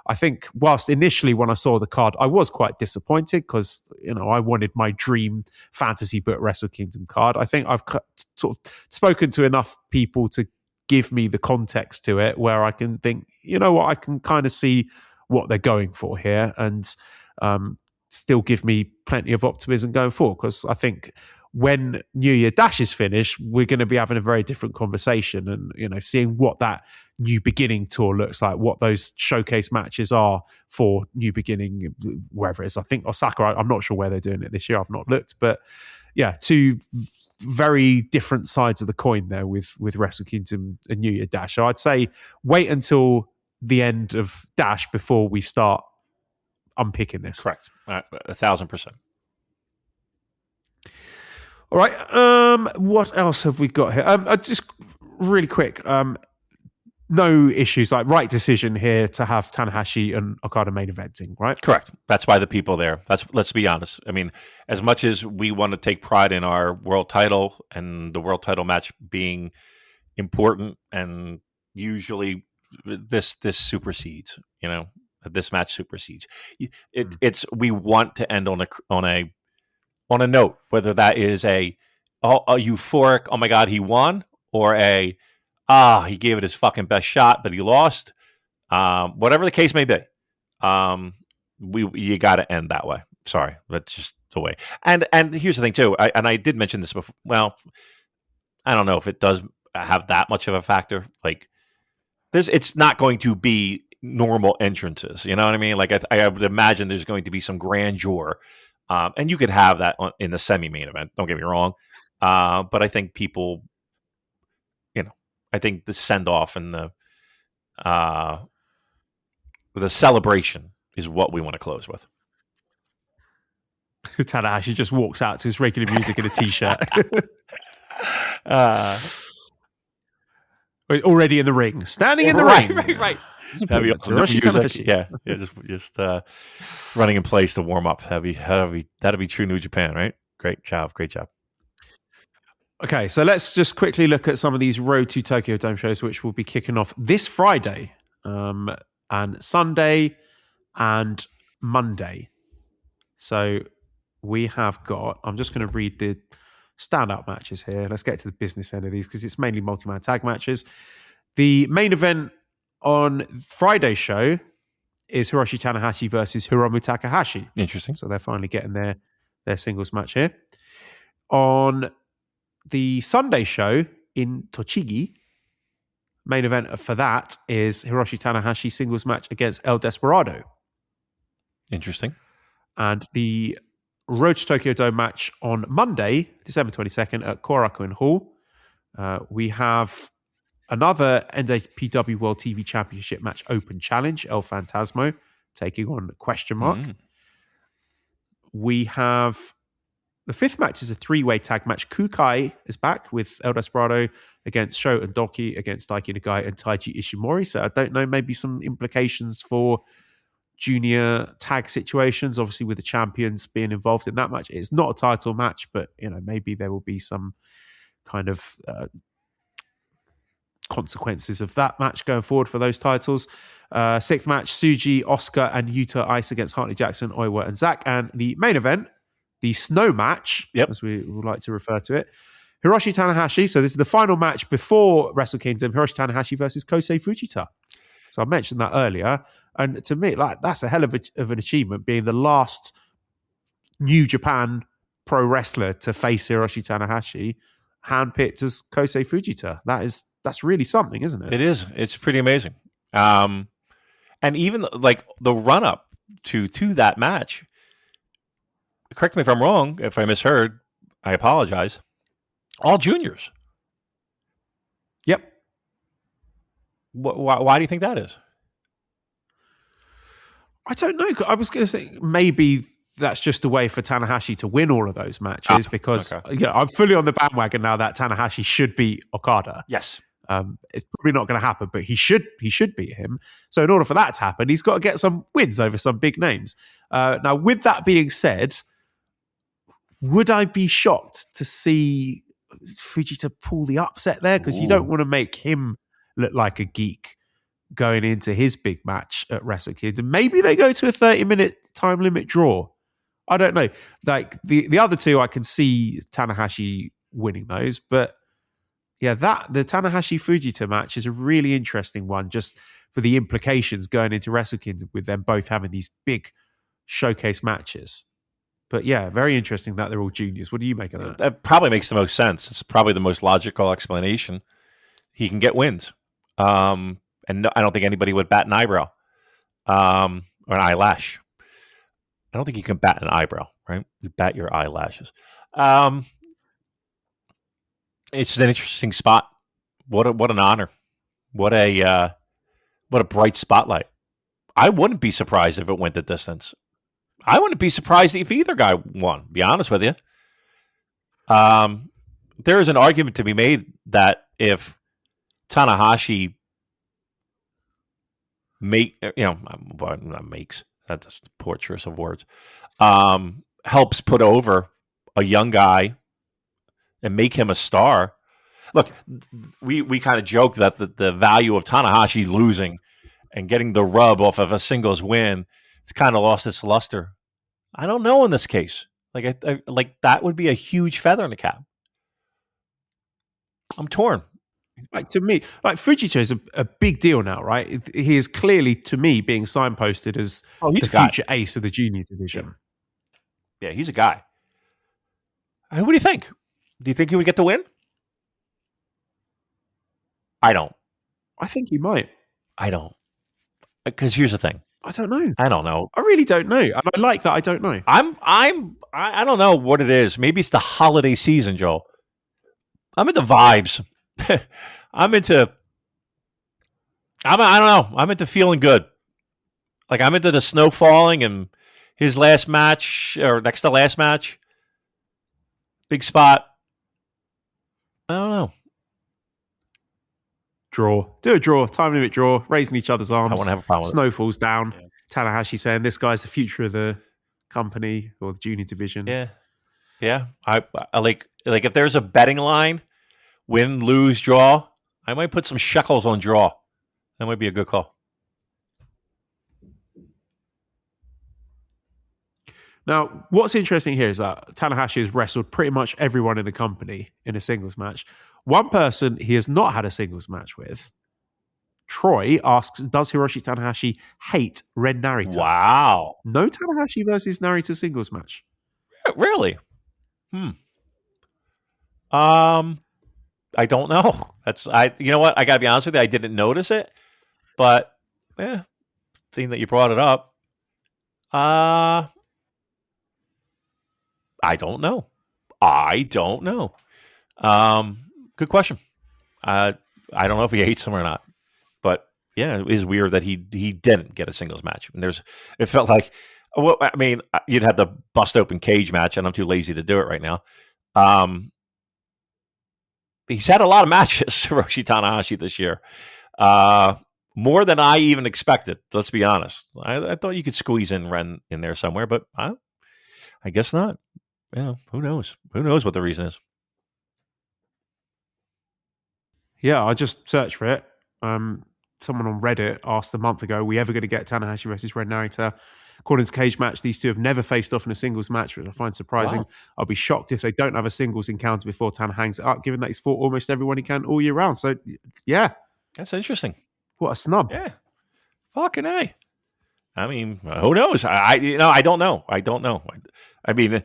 I think whilst initially when I saw the card, I was quite disappointed because, I wanted my dream fantasy book Wrestle Kingdom card. I think I've sort of spoken to enough people to give me the context to it where I can think, I can kind of see what they're going for here, and still give me plenty of optimism going forward, because I think when New Year Dash is finished, we're going to be having a very different conversation and, seeing what that New Beginning tour looks like, what those showcase matches are for New Beginning, wherever it is. I think Osaka, I'm not sure where they're doing it this year. I've not looked, but yeah, two very different sides of the coin there with Wrestle Kingdom and New Year Dash. So I'd say wait until the end of Dash before we start unpicking this. Correct. 1,000%. All right. What else have we got here? Just really quick. no issues, like right decision here to have Tanahashi and Okada main eventing, right? Correct. That's why the people there. Let's be honest. I mean, as much as we want to take pride in our world title and the world title match being important, and usually this supersedes. This match supersedes. It's we want to end on a note, whether that is a euphoric, oh my god, he won, or he gave it his fucking best shot, but he lost. Whatever the case may be, you got to end that way. Sorry, that's just the way. And here's the thing too. I did mention this before. Well, I don't know if it does have that much of a factor. Like, it's not going to be normal entrances. You know what I mean? Like, I would imagine there's going to be some grandeur, and you could have that in the semi-main event. Don't get me wrong, but I think people, I think the send off and the celebration is what we want to close with. Tanahashi just walks out to his regular music in a t-shirt. He's already in the ring, standing in the ring. Right. Tanahashi. Just running in place to warm up. That'd be true New Japan, right? Great job. Okay, so let's just quickly look at some of these Road to Tokyo Dome shows, which will be kicking off this Friday, and Sunday and Monday. So we have got, I'm just going to read the standout matches here. Let's get to the business end of these because it's mainly multi-man tag matches. The main event on Friday's show is Hiroshi Tanahashi versus Hiromu Takahashi. Interesting. So they're finally getting their singles match here. On the Sunday show in Tochigi, main event for that is Hiroshi Tanahashi singles match against El Desperado. Interesting. And the Road to Tokyo Dome match on Monday, December 22nd at Korakuen Hall. We have another NJPW World TV Championship match open challenge, El Phantasmo taking on Question Mark. We have the fifth match is a three-way tag match. Kukai is back with El Desperado against Sho and Doki against Daiki Nagai and Taiji Ishimori. So I don't know, maybe some implications for junior tag situations, obviously with the champions being involved in that match. It's not a title match, but maybe there will be some kind of consequences of that match going forward for those titles. Sixth match, Tsuji, Oscar, and Yuta Ice against Hartley Jackson, Oiwa, and Zack. And the main event, the snow match, as we would like to refer to it, Hiroshi Tanahashi. So this is the final match before Wrestle Kingdom, Hiroshi Tanahashi versus Kosei Fujita. So I mentioned that earlier. And to me, that's a hell of an achievement, being the last New Japan pro wrestler to face Hiroshi Tanahashi, handpicked as Kosei Fujita. That's really something, isn't it? It is. It's pretty amazing. And even like the run up to that match, correct me if I'm wrong, if I misheard, I apologize. All juniors. Yep. Why do you think that is? I don't know. I was going to say maybe that's just a way for Tanahashi to win all of those matches because I'm fully on the bandwagon now that Tanahashi should beat Okada. Yes. It's probably not going to happen, but he should beat him. So in order for that to happen, he's got to get some wins over some big names. Now, with that being said, would I be shocked to see Fujita pull the upset there? Because you don't want to make him look like a geek going into his big match at Wrestle Kingdom. Maybe they go to a 30-minute time limit draw. I don't know. Like the other two, I can see Tanahashi winning those, but yeah, the Tanahashi Fujita match is a really interesting one, just for the implications going into Wrestle Kingdom with them both having these big showcase matches. But yeah, very interesting that they're all juniors. What do you make of that? That probably makes the most sense. It's probably the most logical explanation. He can get wins. And no, I don't think anybody would bat an eyebrow or an eyelash. I don't think you can bat an eyebrow, right? You bat your eyelashes. It's an interesting spot. What an honor. What a bright spotlight. I wouldn't be surprised if it went the distance. I wouldn't be surprised if either guy won, to be honest with you. There is an argument to be made that if Tanahashi not makes, that's a poor choice of words, helps put over a young guy and make him a star. Look, we kind of joke that the value of Tanahashi losing and getting the rub off of a singles win, it's kind of lost its luster. I don't know in this case. Like that would be a huge feather in the cap. I'm torn. Like, to me, like, Fujita is a big deal now, right? He is clearly, to me, being signposted as the future ace of the junior division. Yeah, he's a guy. What do you think? Do you think he would get the win? I don't. I think he might. I don't. Because here's the thing. I don't know. I don't know. I really don't know. And I like that I don't know. I don't know what it is. Maybe it's the holiday season, Joel. I'm into vibes. I don't know. I'm into feeling good. Like, I'm into the snow falling and his last match, or next to last match. Big spot. I don't know. Draw. Do a draw. Time limit draw. Raising each other's arms. I want to have a problem with Snow falls down. Yeah. Tanahashi saying, this guy's the future of the company or the junior division. Yeah. Yeah. I like if there's a betting line, win, lose, draw, I might put some shekels on draw. That might be a good call. Now, what's interesting here is that Tanahashi has wrestled pretty much everyone in the company in a singles match. One person he has not had a singles match with, Troy, asks, does Hiroshi Tanahashi hate Ren Narita? Wow. No Tanahashi versus Narita singles match. Really? I don't know. You know what? I gotta be honest with you. I didn't notice it, but seeing that you brought it up, I don't know. Good question. I don't know if he hates him or not, but yeah, it is weird that he didn't get a singles match. And it felt like, well, I mean, you'd have the bust open cage match, and I'm too lazy to do it right now. He's had a lot of matches, Hiroshi Tanahashi, this year. More than I even expected, let's be honest. I thought you could squeeze in Ren in there somewhere, but I guess not. Who knows? Who knows what the reason is? Yeah, I just searched for it. Someone on Reddit asked a month ago, are we ever going to get Tanahashi versus Ren Narita? According to Cage Match, these two have never faced off in a singles match, which I find surprising. Wow. I'll be shocked if they don't have a singles encounter before Tana hangs it up, given that he's fought almost everyone he can all year round. So, yeah. That's interesting. What a snub. Yeah. Fucking A. I mean, who knows? I don't know. I mean...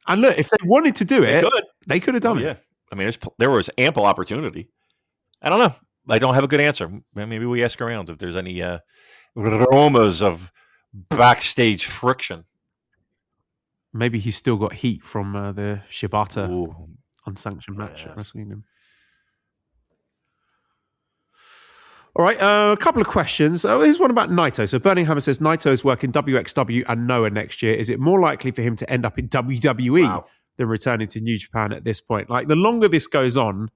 And look, if they wanted to do it, they could have done it. Yeah. I mean, there was ample opportunity. I don't know. I don't have a good answer. Maybe we ask around if there's any rumors of backstage friction. Maybe he's still got heat from the Shibata unsanctioned match at Wrestle Kingdom. All right, a couple of questions. Here's one about Naito. So Burning Hammer says, Naito is working WXW and Noah next year. Is it more likely for him to end up in WWE than returning to New Japan at this point? Like, the longer this goes on,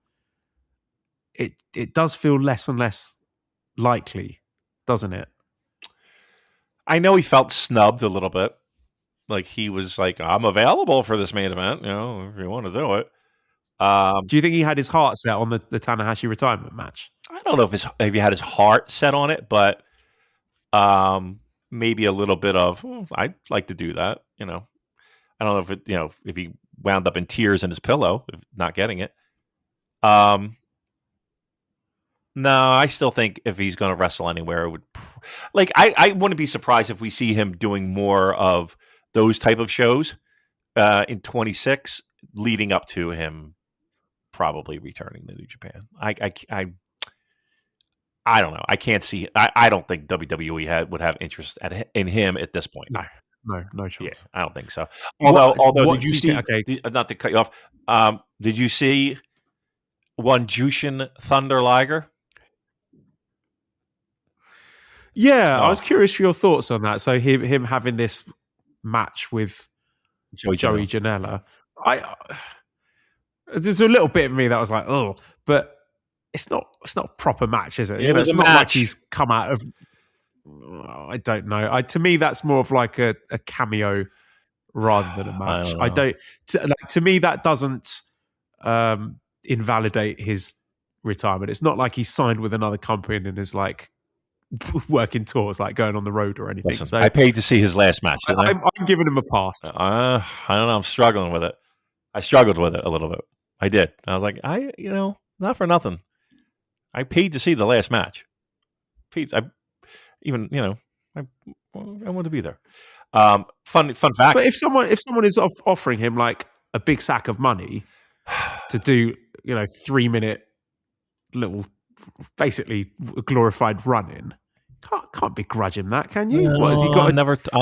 it does feel less and less likely, doesn't it? I know he felt snubbed a little bit. Like, he was like, I'm available for this main event, if you want to do it. Do you think he had his heart set on the Tanahashi retirement match? I don't know if he had his heart set on it, but maybe a little bit of, I'd like to do that. I don't know if he wound up in tears in his pillow, not getting it. No, I still think if he's going to wrestle anywhere, it would. I wouldn't be surprised if we see him doing more of those type of shows in 26, leading up to him probably returning to New Japan. I don't know. I can't see. I don't think WWE would have interest in him at this point. No chance. Yeah, I don't think so. Although, did you see? Okay. Not to cut you off. Did you see one Jushin Thunder Liger? Yeah, I was curious for your thoughts on that. So him having this match with Joey Janela. There's a little bit of me that was like, oh, but it's not a proper match, is it? It was it's a not match. like he's come out of. I don't know. To me, that's more of like a cameo rather than a match. I don't. To me, that doesn't invalidate his retirement. It's not like he signed with another company and is like working tours, like going on the road or anything. Listen, So I paid to see his last match. Didn't I? I'm giving him a pass. I don't know. I'm struggling with it. I struggled with it a little bit. I did. I was like, not for nothing. I paid to see the last match. I want to be there. Fun fact. But if someone is offering him like a big sack of money to do 3-minute little, basically glorified run-in, can't begrudge him that, can you? No, What has he got? I'll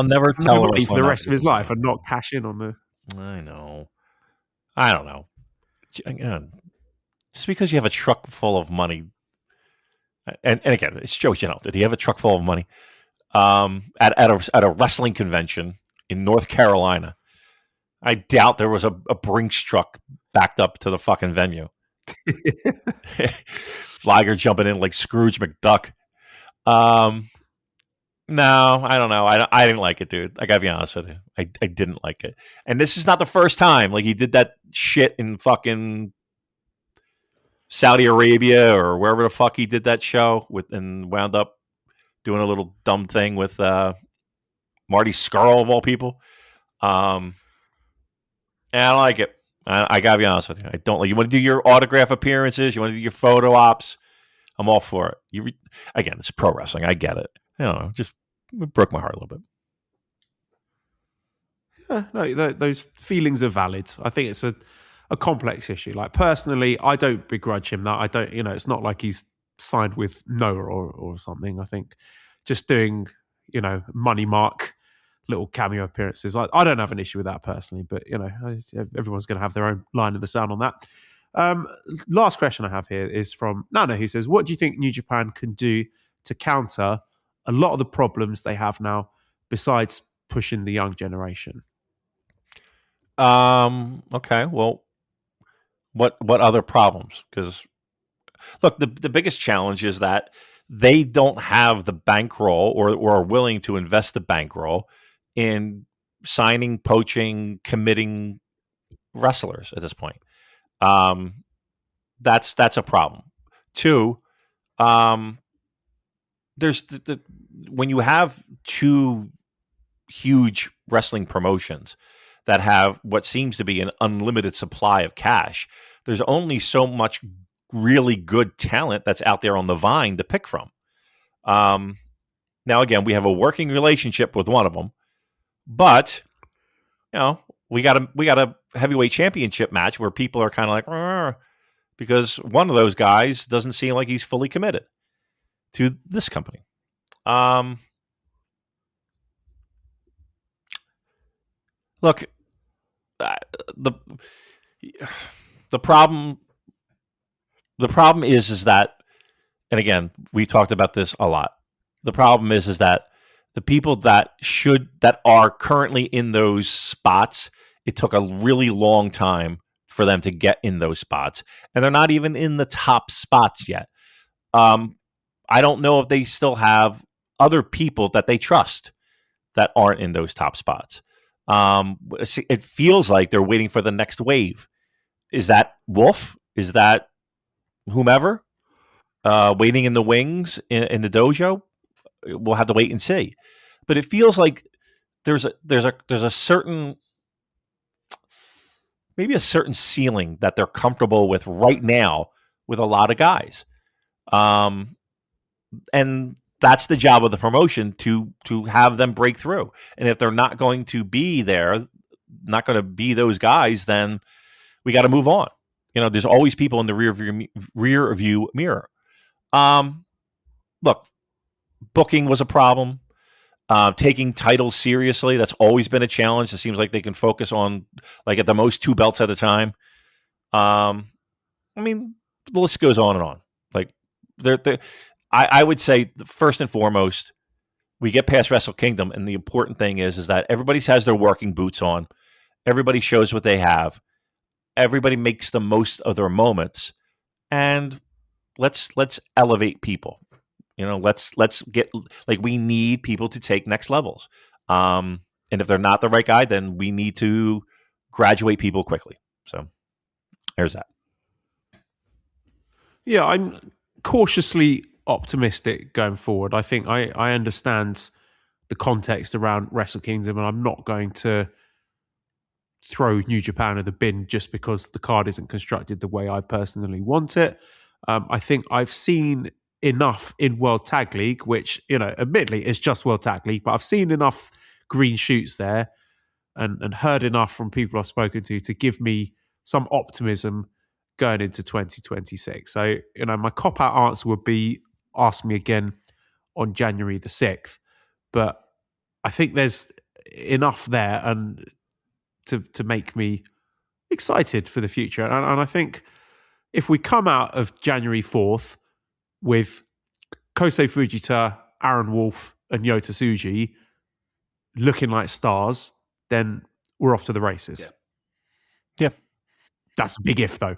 never tell money for the rest of his life and not cash in on the. I know. I don't know. Just because you have a truck full of money, and again, it's Joe Janelle. Did he have a truck full of money? At a wrestling convention in North Carolina, I doubt there was a Brinks truck backed up to the fucking venue. Flagger jumping in like Scrooge McDuck. No, I don't know. I didn't like it, dude. I gotta be honest with you. I didn't like it. And this is not the first time. Like, he did that shit in fucking Saudi Arabia or wherever the fuck he did that show with, and wound up doing a little dumb thing with Marty Scurll of all people. And I don't like it. I gotta be honest with you. I don't like. You want to do your autograph appearances? You want to do your photo ops? I'm all for it. Again, it's pro wrestling. I get it. I don't know. Just it broke my heart a little bit. Yeah, no, those feelings are valid. I think it's a complex issue. Like, personally, I don't begrudge him that. I don't. It's not like he's signed with Noah or something. I think just doing money mark little cameo appearances. I don't have an issue with that personally, but everyone's going to have their own line in the sand on that. Last question I have here is from Nana, who says, what do you think New Japan can do to counter a lot of the problems they have now besides pushing the young generation? Okay. Well, what other problems? Because look, the biggest challenge is that they don't have the bankroll or are willing to invest the bankroll in signing, poaching, committing wrestlers at this point. That's a problem. Two, there's when you have two huge wrestling promotions that have what seems to be an unlimited supply of cash, there's only so much really good talent that's out there on the vine to pick from. Now, again, we have a working relationship with one of them, but we got a heavyweight championship match where people are kind of like, "Rrr," because one of those guys doesn't seem like he's fully committed to this company. Look, the problem is that, and again, we talked about this a lot. The problem is that the people that are currently in those spots, it took a really long time for them to get in those spots, and they're not even in the top spots yet. I don't know if they still have other people that they trust that aren't in those top spots. It feels like they're waiting for the next wave. Is that Wolf? Is that whomever? Waiting in the wings in the dojo? We'll have to wait and see. But it feels like there's a certain, maybe a certain ceiling that they're comfortable with right now with a lot of guys. And that's the job of the promotion to have them break through. And if they're not going to be there, not going to be those guys, then we got to move on. There's always people in the rear view mirror. Look, booking was a problem. Taking titles seriously, that's always been a challenge. It seems like they can focus on, like, at the most 2 belts at a time. I mean, the list goes on and on. Like, I would say, first and foremost, we get past Wrestle Kingdom, and the important thing is that everybody has their working boots on. Everybody shows what they have. Everybody makes the most of their moments, and let's elevate people. let's get, like, we need people to take next levels. And if they're not the right guy, then we need to graduate people quickly. So there's that. Yeah, I'm cautiously optimistic going forward. I think I understand the context around Wrestle Kingdom, and I'm not going to throw New Japan in the bin just because the card isn't constructed the way I personally want it. I think I've seen enough in World Tag League, which, admittedly is just World Tag League, but I've seen enough green shoots there and heard enough from people I've spoken to give me some optimism going into 2026. So, my cop-out answer would be ask me again on January the 6th. But I think there's enough there and to make me excited for the future. And I think if we come out of January 4th with Kosei Fujita, Aaron Wolf, and Yota Tsuji looking like stars, then we're off to the races. Yeah. That's a big if, though.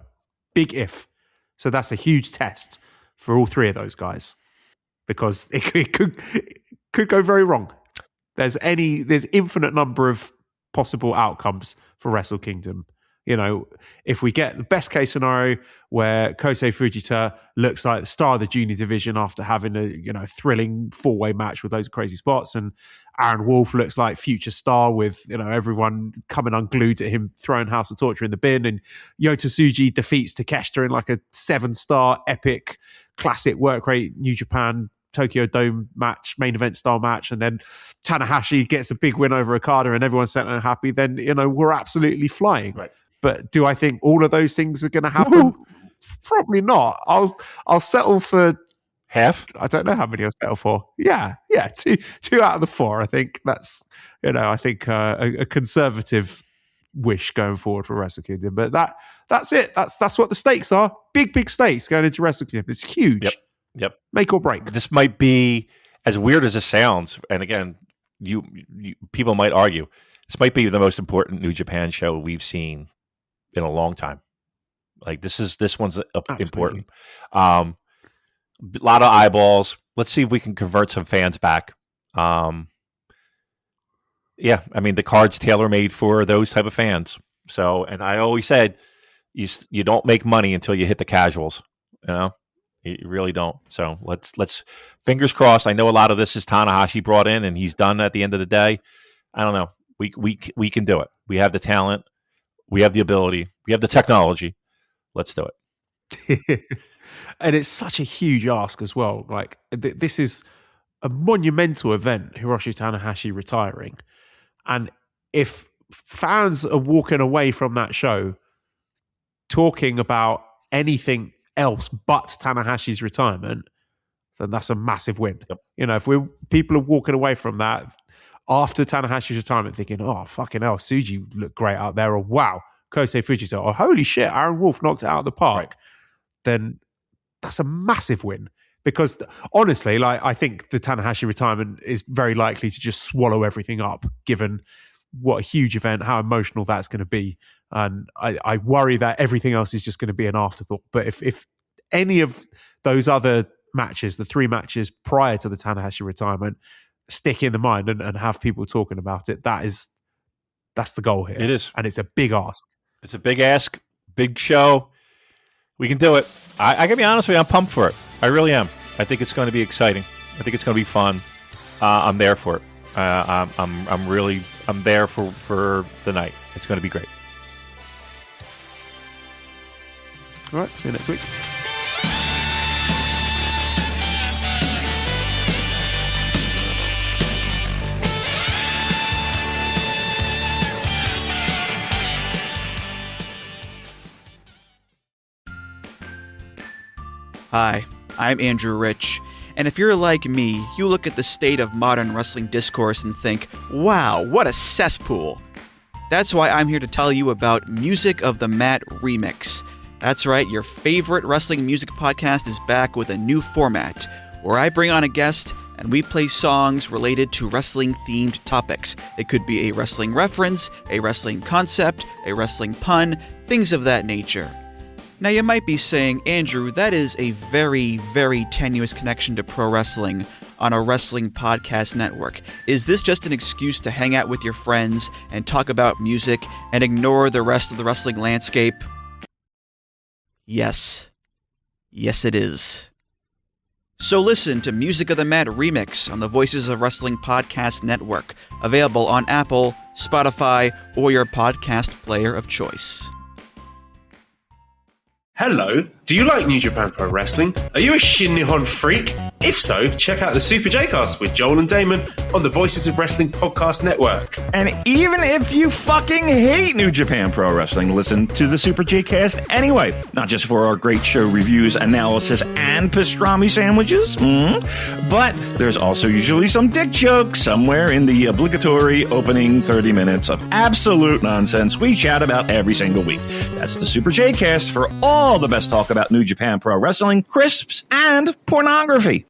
Big if. So that's a huge test for all three of those guys, because it could go very wrong. There's infinite number of possible outcomes for Wrestle Kingdom. If we get the best case scenario where Kosei Fujita looks like the star of the junior division after having a thrilling 4-way match with those crazy spots, and Aaron Wolf looks like future star with everyone coming unglued at him throwing House of Torture in the bin, and Yota Tsuji defeats Takeshita in like a 7-star epic classic work rate New Japan Tokyo Dome match, main event style match, and then Tanahashi gets a big win over Okada and everyone's set and happy, then we're absolutely flying. Right. But do I think all of those things are going to happen? Probably not. I'll settle for half. I don't know how many I'll settle for. Yeah, two out of the 4. I think that's a conservative wish going forward for Wrestle Kingdom. But that's it. That's what the stakes are. Big stakes going into Wrestle Kingdom. It's huge. Yep. Make or break. This might be, as weird as it sounds, and again, you people might argue, this might be the most important New Japan show we've seen in a long time. Like this one's important. A lot of eyeballs. Let's see if we can convert some fans back. The card's tailor-made for those type of fans. So, and I always said, you don't make money until you hit the casuals. You really don't. So let's fingers crossed. I know a lot of this is Tanahashi brought in, and he's done at the end of the day. I don't know. We can do it. We have the talent. We have the ability. We have the technology. Let's do it. And it's such a huge ask as well. Like this is a monumental event, Hiroshi Tanahashi retiring. And if fans are walking away from that show talking about anything else but Tanahashi's retirement, then that's a massive win. Yep. If people are walking away from that after Tanahashi's retirement thinking, oh, fucking hell, Tsuji looked great out there, or wow, Kosei Fujita, or holy shit, Aaron Wolf knocked it out of the park, then that's a massive win. Because honestly, I think the Tanahashi retirement is very likely to just swallow everything up, given what a huge event, how emotional that's going to be. And I worry that everything else is just going to be an afterthought. But if any of those other matches, the 3 matches prior to the Tanahashi retirement, stick in the mind and have people talking about it, that's the goal here. It is. And it's a big ask. It's a big ask, big show. We can do it. I gotta be honest with you, I'm pumped for it. I really am. I think it's going to be exciting. I think it's going to be fun. I'm there for it. I'm there for the night. It's going to be great. All right. See you next week. Hi, I'm Andrew Rich, and if you're like me, you look at the state of modern wrestling discourse and think, wow, what a cesspool. That's why I'm here to tell you about Music of the Mat Remix. That's right, your favorite wrestling music podcast is back with a new format, where I bring on a guest and we play songs related to wrestling-themed topics. It could be a wrestling reference, a wrestling concept, a wrestling pun, things of that nature. Now you might be saying, Andrew, that is a very, very tenuous connection to pro wrestling on a wrestling podcast network. Is this just an excuse to hang out with your friends and talk about music and ignore the rest of the wrestling landscape? Yes. Yes, it is. So listen to Music of the Mat Remix on the Voices of Wrestling Podcast Network, available on Apple, Spotify, or your podcast player of choice. Hello, do you like New Japan Pro Wrestling? Are you a Shin Nihon freak? If so, check out the Super J-Cast with Joel and Damon on the Voices of Wrestling Podcast Network. And even if you fucking hate New Japan Pro Wrestling, listen to the Super J-Cast anyway. Not just for our great show reviews, analysis, and pastrami sandwiches, but there's also usually some dick jokes somewhere in the obligatory opening 30 minutes of absolute nonsense we chat about every single week. That's the Super J-Cast for all the best talk about New Japan Pro Wrestling, crisps, and pornography.